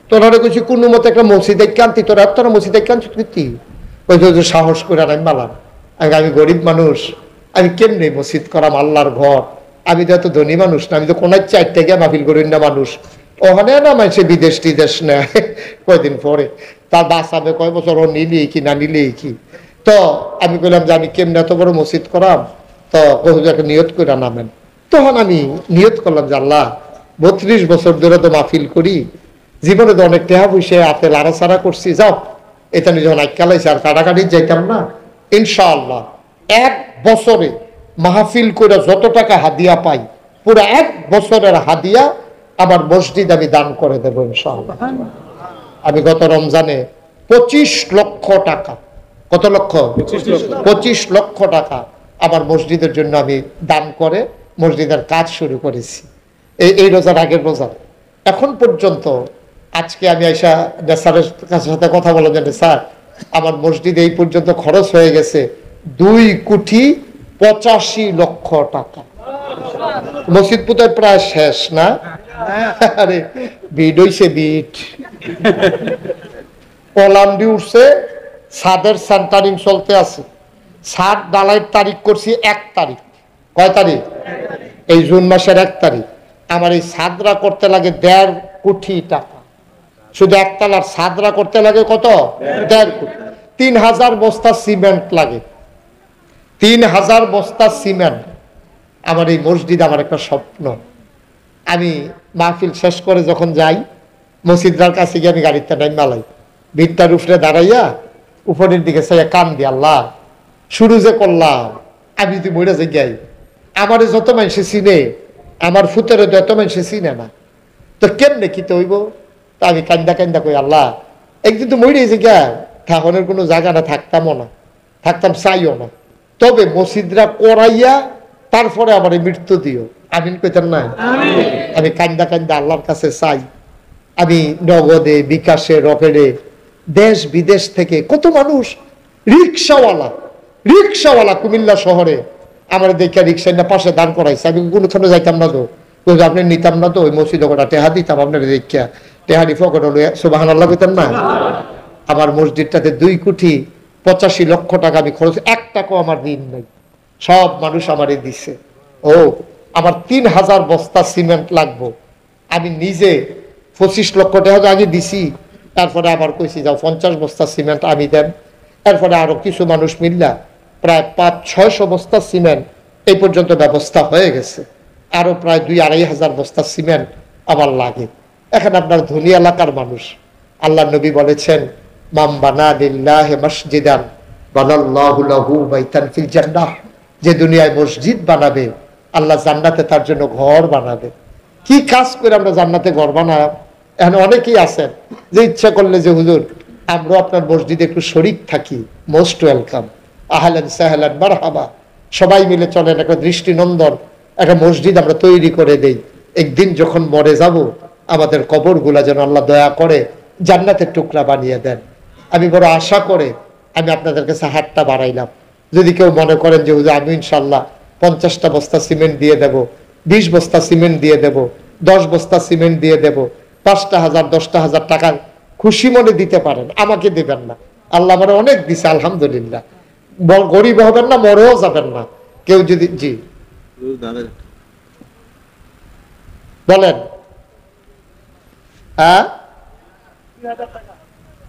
তোরা কইছি কোনো মতে একটা মসজিদে কান্তি, তোরা তোরা মসজিদে কান্তি সাহস করে আমি মালাম। আমি গরিব মানুষ, আমি কেমনি মসজিদ করাম আল্লাহর ঘর, আমি তো এত ধনী মানুষ না, আমি তো কোন 4 টাকা মাহফিল করি না মানুষ। ওখানে না মানুষে বিদেশ টিদেশ নেয় কয়দিন পরে, তার বাঁচাবে কয় বছর, ও নিলেই কি না নিলেই কি। তো আমি বললাম যে আমি কেমনি এত বড় মসজিদ করাম, তো একটা নিয়ত করে নামেন। তখন আমি নিয়ত করলাম যে আল্লাহ 32 বছর ধরে তো মাহফিল করি, জীবনে তো অনেক টেহা পয়সা হাতে লাড়াছাড়া করছি, যাও এটা নিয়ে যখন আইকালাইছে আর কাটাকাটি যাইতাম না, ইনশাআল্লাহ 1 বছরে মাহফিল করে যত টাকা হাদিয়া পাই, পুরো 1 বছরের হাদিয়া আমার মসজিদ আমি দান করে দেবো ইনশাআল্লাহ। আমি গত রমজানে 25 লক্ষ টাকা, কত লক্ষ? 25 লক্ষ টাকা আমার মসজিদের জন্য আমি দান করে মসজিদের কাজ শুরু করেছি, এই রোজার আগের রোজা। এখন পর্যন্ত আজকে আমি আইসা স্যারের সাথে কথা বললাম যে স্যার আমার মসজিদে এই পর্যন্ত খরচ হয়ে গেছে 2,85,00,000 টাকা। মসজিদ পুতায় প্রায় শেষ না? আরে বিট হইছে, বিট পলান্ডি উঠছে, ছাদের সেন্টারিং চলতে আছে, ছাদ ডালাইয়ের তারিখ করছি 1 তারিখ। কয় তারিখ? এই জুন মাসের 1 তারিখ। আমার এই ছাদরা করতে লাগে 1.5 কোটি টাকা, শুধু একতলার ছাদরা করতে লাগে কত? 1.5 কোটি। 3000 বস্তা সিমেন্ট লাগে, 3000 বস্তা সিমেন্ট। আমার এই মসজিদ আমার একটা স্বপ্ন। আমি মাহফিল শেষ করে যখন যাই মসজিদটার কাছে গিয়ে আমি গাড়িতে নাই মালাই, ভিড়টার উপরে দাঁড়াইয়া উপরের দিকে চাইয়া কান দি, আল্লাহ শুরু যে করলাম, আমি যদি মরে যাই গাই, আমার যত মানুষে চিনে, আমার ফুতেরও তো এত মানুষে চিনে না, তো কেমনে কি তো হইব? তা আমি কান্দা কান্দা কই, আল্লাহ একদিন তো মরে যে গা, থাকনের কোনো জায়গা না, থাকতামও না, থাকতাম চাইও না, তবে মসজিদরা করাইয়া তারপরে আমার মৃত্যু দিও, আমিন কইতাম না? আমি কান্দা কান্দা আল্লাহর কাছে চাই। আমি নগদে, বিকাশে, রকেটে, দেশ বিদেশ থেকে কত মানুষ, রিক্সাওয়ালা কুমিল্লা শহরে আমার দেখে রিক্সায় না পাশে দাঁড় করাইছে। আমি কোনোখানে যাইতাম না তো, আপনি নিতাম না তো, ওই মসজিদে কটা টেহা দিতাম আপনার দেখিয়া, টেহারি ফকট হলো সুবহানাল্লাহ কইতাম না? আমার মসজিদটাতে 2,85,00,000 টাকা আমি খরচ, 1 টাকাও আমার ঋণ নাই, সব মানুষ আমারে দিছে। ও আমার 3000 বস্তা সিমেন্ট লাগবো, আমি নিজে 25 লক্ষ টাকা আগে দিছি, তারপরে আবার কইছি যাও 50 বস্তা সিমেন্ট আমি দেন, এরপরে আরো কিছু মানুষ মিললা প্রায় 500-600 বস্তা সিমেন্ট এই পর্যন্ত ব্যবস্থা হয়ে গেছে, আরো প্রায় 2,000-2,500 বস্তা সিমেন্ট আমার লাগে। এখন আপনার ধনী এলাকার মানুষ, আল্লাহ নবী বলেছেন মাম বানা লিল্লাহি মসজিদান বানাল্লাহু লাহু বাইতান ফিল জান্নাহ, যে দুনিয়ায় মসজিদ বানাবে আল্লাহ জান্নাতে তার জন্য ঘর বানাবে। কি কাজ করে আমরা জান্নাতে ঘর বানাই? এখন অনেকেই আছেন যে ইচ্ছা করলে যে হুজুর আমরা আপনার মসজিদে একটু শরীক থাকি, মোস্ট ওয়েলকাম, আহলান সাহলান মারহাবা, সবাই মিলে চলেন, একটা দৃষ্টিনন্দন একটা মসজিদ আমরা তৈরি করে দেই। একদিন যখন মরে যাব আমাদের কবরগুলা যেন আল্লাহ দয়া করে জান্নাতের টুকরা বানিয়ে দেন। আমি বড় আশা করে আমি আপনাদের কাছে হাতটা বাড়াইলাম। যদি কেউ মনে করেন যে হুজুর আমি ইনশাল্লাহ 50টা বস্তা সিমেন্ট দিয়ে দেব, 20 বস্তা সিমেন্ট দিয়ে দেব, 10 বস্তা সিমেন্ট দিয়ে দেব, 5টা হাজার 10টা হাজার টাকা খুশি মনে দিতে পারেন, আমাকে দেবেন না, আল্লাহ আমার অনেক দিছে আলহামদুলিল্লাহ। গরিব হবেন না, মরেও যাবেন না কেউ যদি। জি বলেন।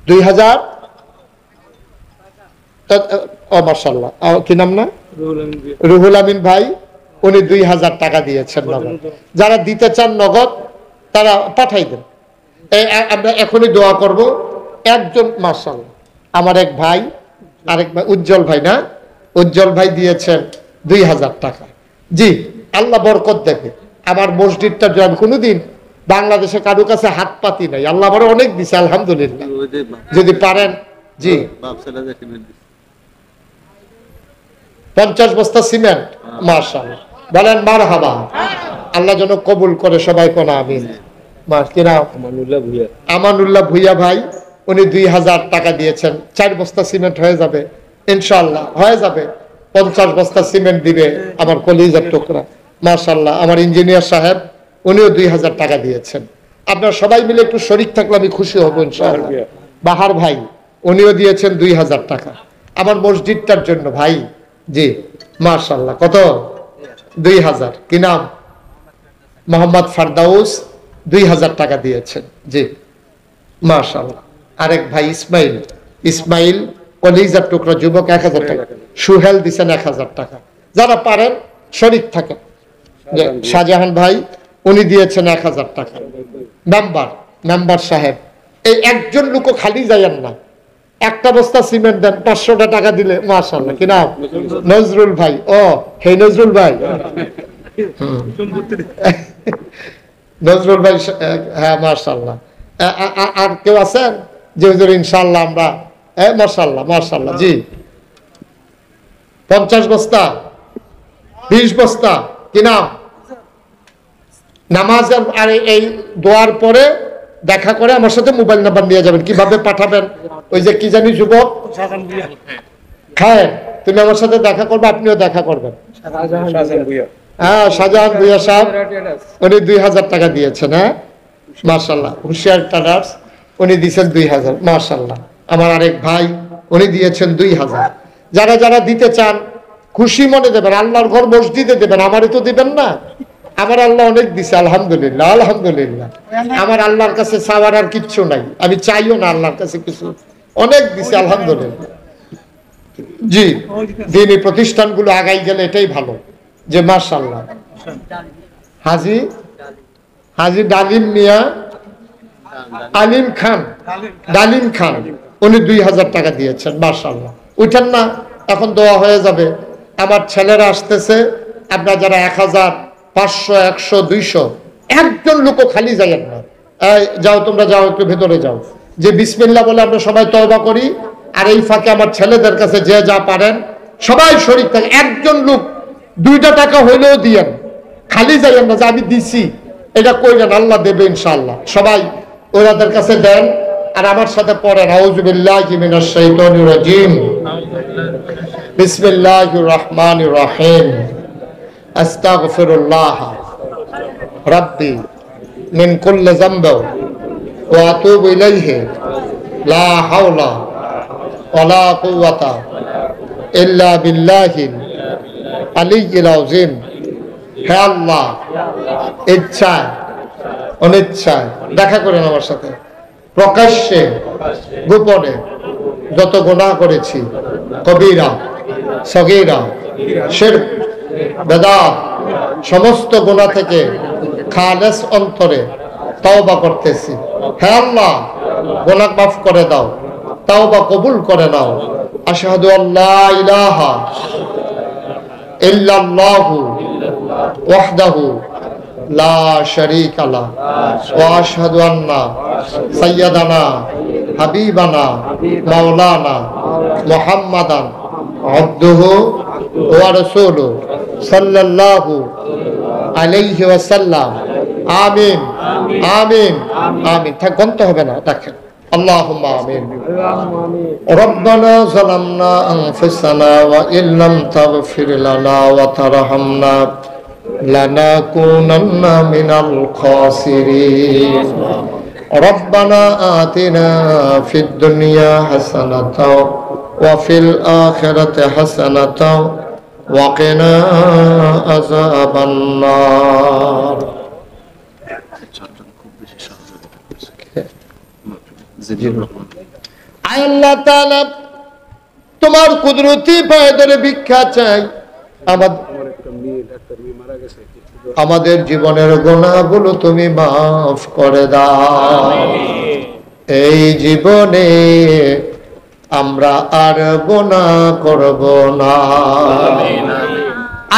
2000 মাশাআল্লাহ। কি নাম না? রুহুল আমিন ভাই, উনি 2000 টাকা দিয়েছেন নগদ। যারা দিতে চান নগদ তারা পাঠাই দেন, আমরা এখনই দোয়া করব। একজন মাশাআল্লাহ আমার এক ভাই, আরেক ভাই উজ্জ্বল ভাই না, উজ্জ্বল ভাই দিয়েছেন 2000 টাকা। জি আল্লাহ বরকত দেবে। আমার মসজিদটা আমি কোনোদিন বাংলাদেশে কারো কাছে হাত পাতি নাই, আল্লাহ আমার অনেক দিছে আলহামদুলিল্লাহ। যদি পারেন। জি 50 বস্তা সিমেন্ট, মাশাআল্লাহ বলেন মারহাবা। আল্লাহ যেন কবুল করে, সবাই কোন আমিন। আমানুল্লাহ ভুইয়া ভাই, উনি 2000 টাকা দিয়েছেন। 4 বস্তা সিমেন্ট হয়ে যাবে ইনশাআল্লাহ, হয়ে যাবে। 50 বস্তা সিমেন্ট দিবে আমার কলিজার টুকরা, মাশাআল্লাহ। আমার ইঞ্জিনিয়ার সাহেব, উনিও 2000 টাকা দিয়েছেন। আপনারা সবাই মিলে একটু শরীক থাকলে আমি খুশি হব ইনশাআল্লাহ। বাহার ভাই, উনিও দিয়েছেন 2000 টাকা আমার মসজিদটার জন্য ভাই। জি মাশাআল্লাহ। কত? 2000। কি নাম? মোহাম্মদ ফারদাউস, 2000 টাকা দিয়েছেন। জি মাশাআল্লাহ। আরেক ভাই ইসমাইল, ইসমাইল কলিজার টুকরা যুবক, 1000 টাকা। সুহেল দিচ্ছেন 1000 টাকা। যারা পারেন শরীক থাকেন। শাহজাহান ভাই, উনি দিয়েছেন 1000 টাকা। মেম্বার সাহেব, এই একজন লোক খালি যাইয়েন না, একটা বস্তা সিমেন্ট দেন, 500 টাকা দিলে মাশাআল্লাহ। কি নাম? নজরুল ভাই। ও হে নজরুল ভাই, নজরুল ভাই, হ্যাঁ মাশাআল্লাহ। আর কেউ আছেন যে হুজুর ইনশাআল্লাহ আমরা? মাশাআল্লাহ মাশাআল্লাহ। জি 50 বস্তা, 20 বস্তা। কি নাম? নামাজের আর এই দোয়ার পরে দেখা করে আমার সাথে মোবাইল নাম্বার নিয়ে যাবেন। কিভাবে পাঠাবেন? ওই যে কি জানি যুবক খায়, তুমি আমার সাথে দেখা করবে, আপনিও দেখা করবেন। হ্যাঁ শাহজাহান ভুইয়া সাহেব, উনি 2000 টাকা দিয়েছেন। হ্যাঁ মাশাআল্লাহ। হুশিয়ার ট্রেডার্স, উনি দিয়েছেন 2000 মাশাআল্লাহ। আমার আরেক ভাই, উনি দিয়েছেন 2000। যারা যারা দিতে চান খুশি মনে দেবেন, আল্লাহর ঘর মসজিদে দেবেন, আমারই তো দিবেন না। আমার আল্লাহ অনেক দিছে আলহামদুলিল্লাহ আলহামদুলিল্লাহ। আমার আল্লাহর কাছে চাওয়ার আর কিচ্ছু নাই, আমি চাইও না আল্লাহর কাছে কিছু, অনেক দিছে আলহামদুলিল্লাহ। জি দিনী প্রতিষ্ঠানগুলো আগাই গেলে এটাই ভালো। যে মাশাআল্লাহ। হাজি ডালিম মিয়া, আলিম খান, ডালিম খান, উনি 2000 টাকা দিয়েছেন মাশাআল্লাহ। উঠেন না, এখন দোয়া হয়ে যাবে। আমার ছেলেরা আসতেছে, আপনারা যারা 1000, 500, 100, 200, একজন লোক খালি যাইয়েন না। যাও তোমরা, যাও একটু ভেতরে যাও। যে বিসমিল্লাহ বলে আমরা সবাই তওবা করি। আর এই ফাঁকে আমার ছেলেদের কাছে যে যা পারেন সবাই শরীক থাকে। একজন লোক 2টা টাকা হইলেও দিয়েন, খালি যাইয়েন না যে আমি দিছি, এটা কইলেন, আল্লাহ দেবে ইনশাআল্লাহ। সবাই ওনাদের কাছে দেন আর আমার সাথে পড়েন আউযু বিল্লাহি মিনাশ শাইতানির রাজিম, বিসমিল্লাহির রহমানির রহিম, আস্তাগফিরুল্লাহ রাব্বি মিন কুল্লি যামবি ওয়া আতুবু ইলাইহি লা হাওলা ওয়ালা কুওয়াতা ইল্লা বিল্লাহিল আলিয়্যিল আযীম। হে আল্লাহ, ইচ্ছায় অনিচ্ছায় দেখা করেন আমার সাথে, প্রকাশ্যে গোপনে যত গুনাহ করেছি, কবিরা সগীরা শিরক বেদাত, সমস্ত গুনাহ থেকে খালেস অন্তরে তওবা করতেছি। হে আল্লাহ, গুনাহ মাফ করে দাও, তওবা কবুল করে নাও। আশহাদু আল্লা ইলাহা ইল্লাল্লাহু ওয়াহদাহু লা শারীকা লাহু ওয়া আশহাদু আন্না সাইয়্যিদানা হাবিবানা মাওলানা মুহাম্মাদান আবদুহু ওয়া রাসূলুহু সাল্লাল্লাহু আলাইহি ওয়াসাল্লাম। আমিন আমিন আমিন। থাক, গন্তে হবে না, দেখেন। اللهم آمين. ربنا ظلمنا أنفسنا وإن لم تغفر لنا وترحمنا لنكونن من الخاسرين. ربنا آتنا في الدنيا حسنة وفي الآخرة حسنة وقنا عذاب النار আল্লাহ তাআলা তোমার কুদরতি পায়ে ধরে ভিক্ষা চাই আমাদের জীবনের গুনাহগুলো তুমি মাফ করে দাও। এই জীবনে আমরা আর গুনাহ করব না।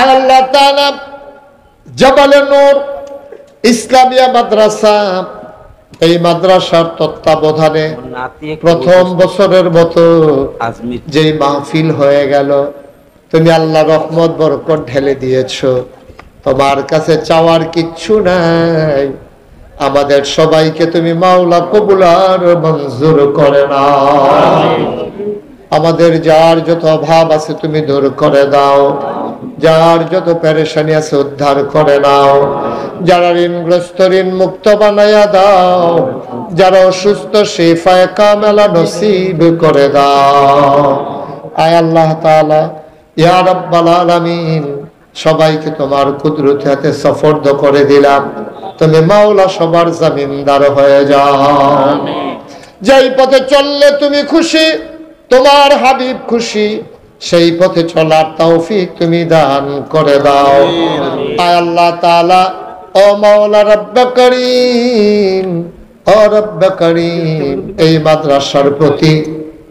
আল্লাহ তাআলা জাবালে নূর ইসলামিয়া মাদ্রাসা, এই মাদ্রাসার তত্ত্বাবধানে প্রথম বছরের মতো যে মাহফিল হয়ে গেল, তুমি আল্লাহ রহমত বরকত ঢেলে দিয়েছো। তোমার কাছে চাওয়ার কিচ্ছু নাই, আমাদের সবাইকে তুমি মাওলা কবুল আর মঞ্জুর করে নাও। আমাদের যার যত অভাব আছে তুমি দূর করে দাও, যার যত পেরেশানি আছে উদ্ধার করে নাও, যারা ঋণগ্রস্ত ঋণ মুক্ত বানাইয়া দাও, যারা অসুস্থ শিফায়ে কামেলা নসিব করে দাও। আয় আল্লাহ তাআলা, ইয়া রাব্বাল আলামিন, সবাইকে তোমার কুদরতি হাতে সুপর্দ করে দিলাম। তুমি মাওলা সবার জমিনদার হয়ে যাও। যেই পথে চললে তুমি খুশি, তোমার হাবিব খুশি, সেই পথে চলার তৌফিক তুমি দান করে দাও। আয় আল্লাহ তাআলা, ও মাওলা রব্বে করিম, ও রব্বে করিম, এই মাদ্রাসার প্রতি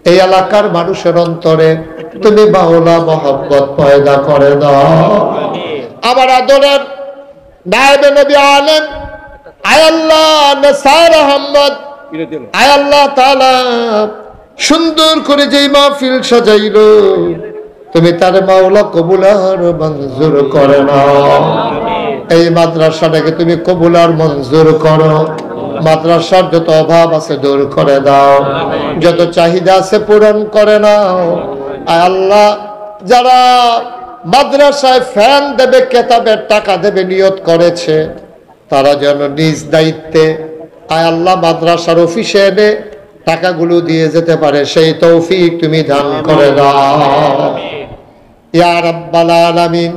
এই এলাকার মানুষের অন্তরে তুমি মাওলা মহব্বত পয়দা করে দাও। আমার আদরের নায়েবে নবী আলেম আয় আল্লাহ নসার আহমদ, আয় আল্লাহ তাআলা সুন্দর করে যেই মাহফিল সাজাইলো, তুমি তার মাওলা কবুল আর মঞ্জুর করে নাও। এই মাদ্রাসাটাকে তুমি কবুল আর মঞ্জুর করো। মাদ্রাসার যত অভাব আছে দূর করে দাও, যত চাহিদা আছে পূরণ করে নাও। আয় আল্লাহ, যারা মাদ্রাসায় ফ্যান দেবে, কেতাবের টাকা দেবে নিয়ত করেছে, তারা যেন নিজ দায়িত্বে আয় আল্লাহ মাদ্রাসার অফিসে এনে টাকাগুলো দিয়ে যেতে পারে, সেই তৌফিক তুমি দান করে দাও। ইয়া রাব্বাল আলামিন,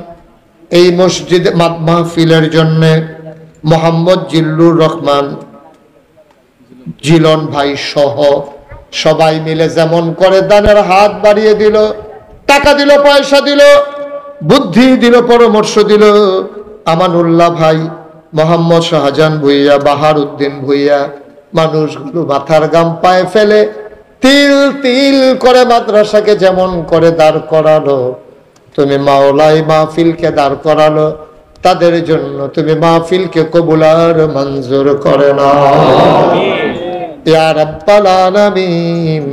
এই মসজিদ মাহফিলের জন্য মোহাম্মদ জিল্লুর রহমান জিলন ভাই সহ সবাই মিলে যেমন করে দানের হাত বাড়িয়ে দিল, টাকা দিল, পয়সা দিল, বুদ্ধি দিল, পরামর্শ দিল। আমানুল্লাহ ভাই, মোহাম্মদ শাহজাহান ভুইয়া, বাহার উদ্দিন ভুইয়া, মানুষগুলো মাথার গাম পায়ে ফেলে তিল তিল করে মাদ্রাসাকে যেমন করে দাঁড় করালো, তুমি মাওলাই মাহফিলকে দাঁড় করালো, তাদের জন্য তুমি মাহফিলকে কবুল আর মঞ্জুর করে নাও। ইয়া রাব্বাল আলামিন,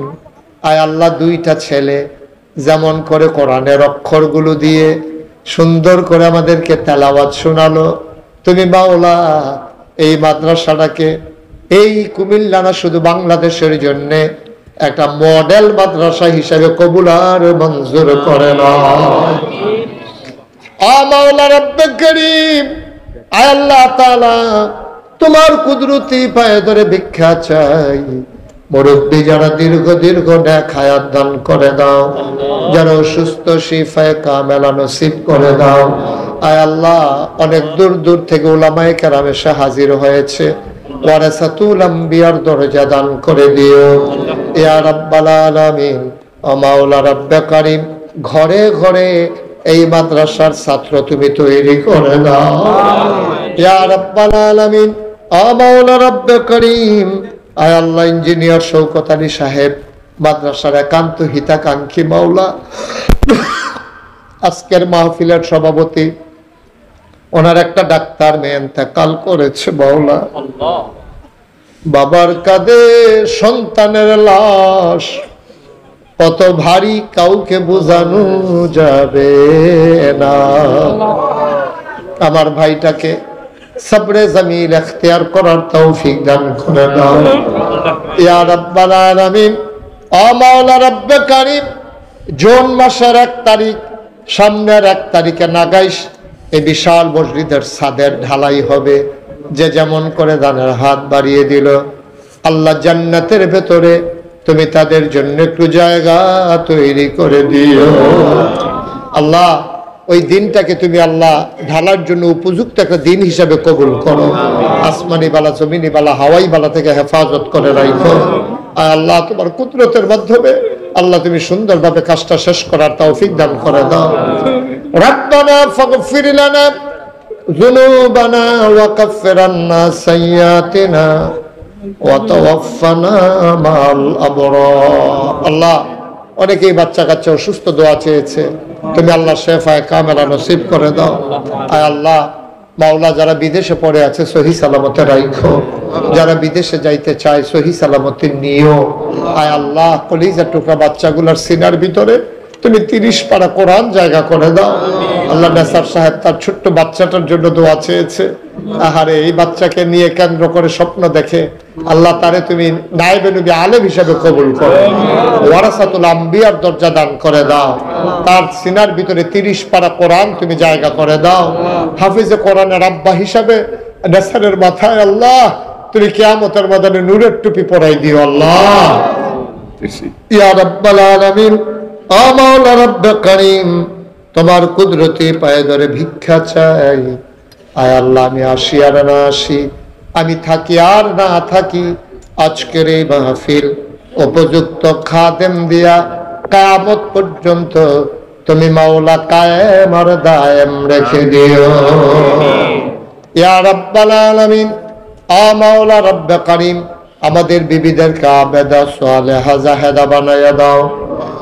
আয় আল্লাহ, দুইটা ছেলে যেমন করে কোরআনের অক্ষরগুলো দিয়ে সুন্দর করে আমাদেরকে তেলাওয়াত শোনালো, তুমি মাওলা এই মাদ্রাসাটাকে, এই কুমিল্লা না শুধু বাংলাদেশের জন্য একটা মডেল মাদ্রাসা হিসেবে কবুল আর মঞ্জুর করে নাও। ও মাওলা রব্বে করিম, আয় আল্লাহ তাআলা, তোমার কুদরতি পায়ে ধরে ভিক্ষা চাই। মুরব্বী যারা দীর্ঘ নেক হায়াত দান করে দাও, যারা অসুস্থ শিফায়ে কামেলা নসিব করে দাও। আয় আল্লাহ, অনেক দূর দূর থেকে উলামায়ে কেরাম এসে হাজির হয়েছে, ওয়ারাসাতুল আম্বিয়ার দরজা দান করে দিও। ইয়া রাব্বাল আলামিন, ও মাওলা রব্বে করিম, ঘরে ঘরে এই মাদ্রাসার ছাত্র তুমি তৈরি করে দাও। ইয়া রাব্বাল আলামিন, ও মাওলা রব্বে করিম, আয় আল্লাহ, ইঞ্জিনিয়ার শওকত আলী সাহেব মাদ্রাসার একান্ত হিতাকাঙ্ক্ষী মাওলা, আজকের মাহফিলের সভাপতি, ওনার একটা ডাক্তার মেয়ে ইন্তেকাল করেছে মাওলা। বাবার কাঁধে সন্তানের লাশ কত ভারী, কাউকে বোঝানো যাবে না। আমার ভাইটাকে সবরে জমিল ইখতিয়ার করার তৌফিক দান করে দাও। ইয়া রাব্বাল আলামিন, ও মাওলা রব্বে করিম, জুন মাসের 1 তারিখ, সামনের 1 তারিখে নাগাইশ এই বিশাল মসজিদের ছাদের ঢালাই হবে। যে যেমন করে দানের হাত বাড়িয়ে দিল, আল্লাহ জান্নাতের ভেতরে তুমি তাদের জন্য একটু জায়গা তৈরি করে দিও। আল্লাহ ওই দিনটাকে তুমি আল্লাহ ঢালার জন্য উপযুক্ত একটা দিন হিসাবে কবুল করো। আসমানি বালা, জমিনি বালা, হাওয়াই বালা থেকে হেফাজত করে রাখো। আর আল্লাহ তোমার কুদরতের মাধ্যমে আল্লাহ তুমি সুন্দরভাবে কাজটা শেষ করার তৌফিক দান করে দাও। রাব্বানা ফাগফির লানা যুনুবানা ওয়া কাফফির আন্না সাইয়্যাতিনা ওয়া তাওয়াফফানা মা'আল আবরার। আল্লাহ অনেকেই বাচ্চা কাচ্চা অসুস্থ দোয়া চেয়েছে, তুমি আল্লাহ শেফায়ে কামেলা নসিব করে দাও। আয় আল্লাহ মাওলা যারা বিদেশে পড়ে আছে সহি সালামতে রাখো, যারা বিদেশে যাইতে চায় সহি সালামতে নিও। আয় আল্লাহ কলিজার টুকরা বাচ্চাগুলোর সিনার ভিতরে তুমি 30 পারা কোরআন জায়গা করে দাও। আল্লাহ নাসার সাহেব তার ছোট্ট বাচ্চাটার জন্য দোয়া চেয়েছে, আহারে এই বাচ্চাকে নিয়ে কেন্দ্র করে স্বপ্ন দেখে, আল্লাহ তারে তুমি নায়েবে নবী আলেম হিসেবে কবুল করো, ওয়ারাসাতুল আম্বিয়ার দরজা দান করে দাও। তার সিনার ভিতরে 30 পারা কোরআন তুমি জায়গা করে দাও। হাফিজে কোরআনের আব্বা হিসাবে নাসারের মাথায় আল্লাহ তুমি কিয়ামতের ময়দানে নূরের টুপি পরাই দিও। আল্লাহ ইয়া রাব্বাল আলামিন, ও মাওলা রব্বে করিম, তোমার কুদরতি পায়ে ধরে ভিক্ষা চাই। আয় আল্লাহ আমি আসি আর না আসি, আমি থাকি আর না থাকি, আজকের এই মাহফিল উপযুক্ত খাদেম দিয়া কিয়ামত পর্যন্ত তুমি মাওলা কায়েম আর দায়েম রেখে দিও। ইয়া রাব্বাল আলামিন, ও মাওলা রব্বে করিম, আমাদের বিবিদেরকে আবেদা সালেহা জাহেদা বানাইয়া দাও।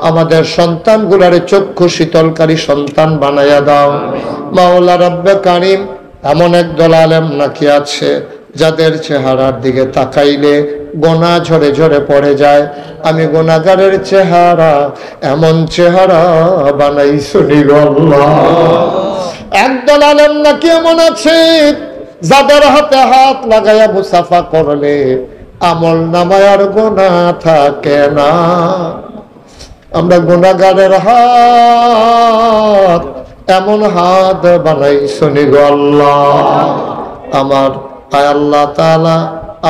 আমাদের সন্তানগুলারে চক্ষু শীতলকারী সন্তান বানাইয়া দাও। মাওলা রব্বে কারিম, এমন একদল আলেম নাকি আছে যাদের চেহারার দিকে তাকাইলে গোনা ঝরে ঝরে পড়ে যায়। আমি গোনাগারের চেহারা এমন চেহারা বানাইছো আল্লাহ। একদল আলেম নাকি এমন আছে যাদের হাতে হাত লাগাইয়া মুসাফা করলে আমল নামায় আর গোনা থাকে না। আমরা গুনাহগারের হাত এমন হাত বানাইছো গো আল্লাহ। আমার আয় আল্লাহ তাআলা,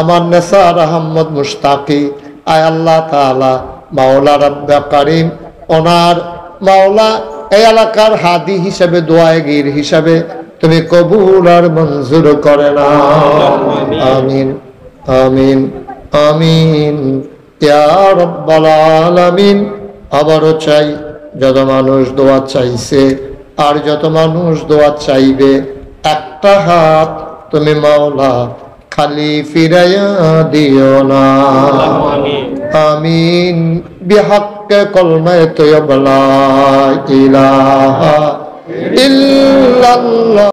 আমার নেসার আহমদ মুশতাকি, আয় আল্লাহ তাআলা মাওলা রব্বে কারিম, ওনার মাওলা এই এলাকার হাদি হিসেবে, দোয়াগীর হিসেবে তুমি কবুল আর মঞ্জুর করে না। আমিন আমিন আমিন ইয়া রাব্বাল আলামিন। আবারও চাই যত মানুষ দোয়া চাইছে আর যত মানুষ দোয়া চাইবে, একটা হাত তুমি মাওলা খালি ফিরাইয়া দিও না। আমিন বিহাক্কে কলমায়ে তয়্যিবা লা ইলাহা ইল্লাল্লাহ।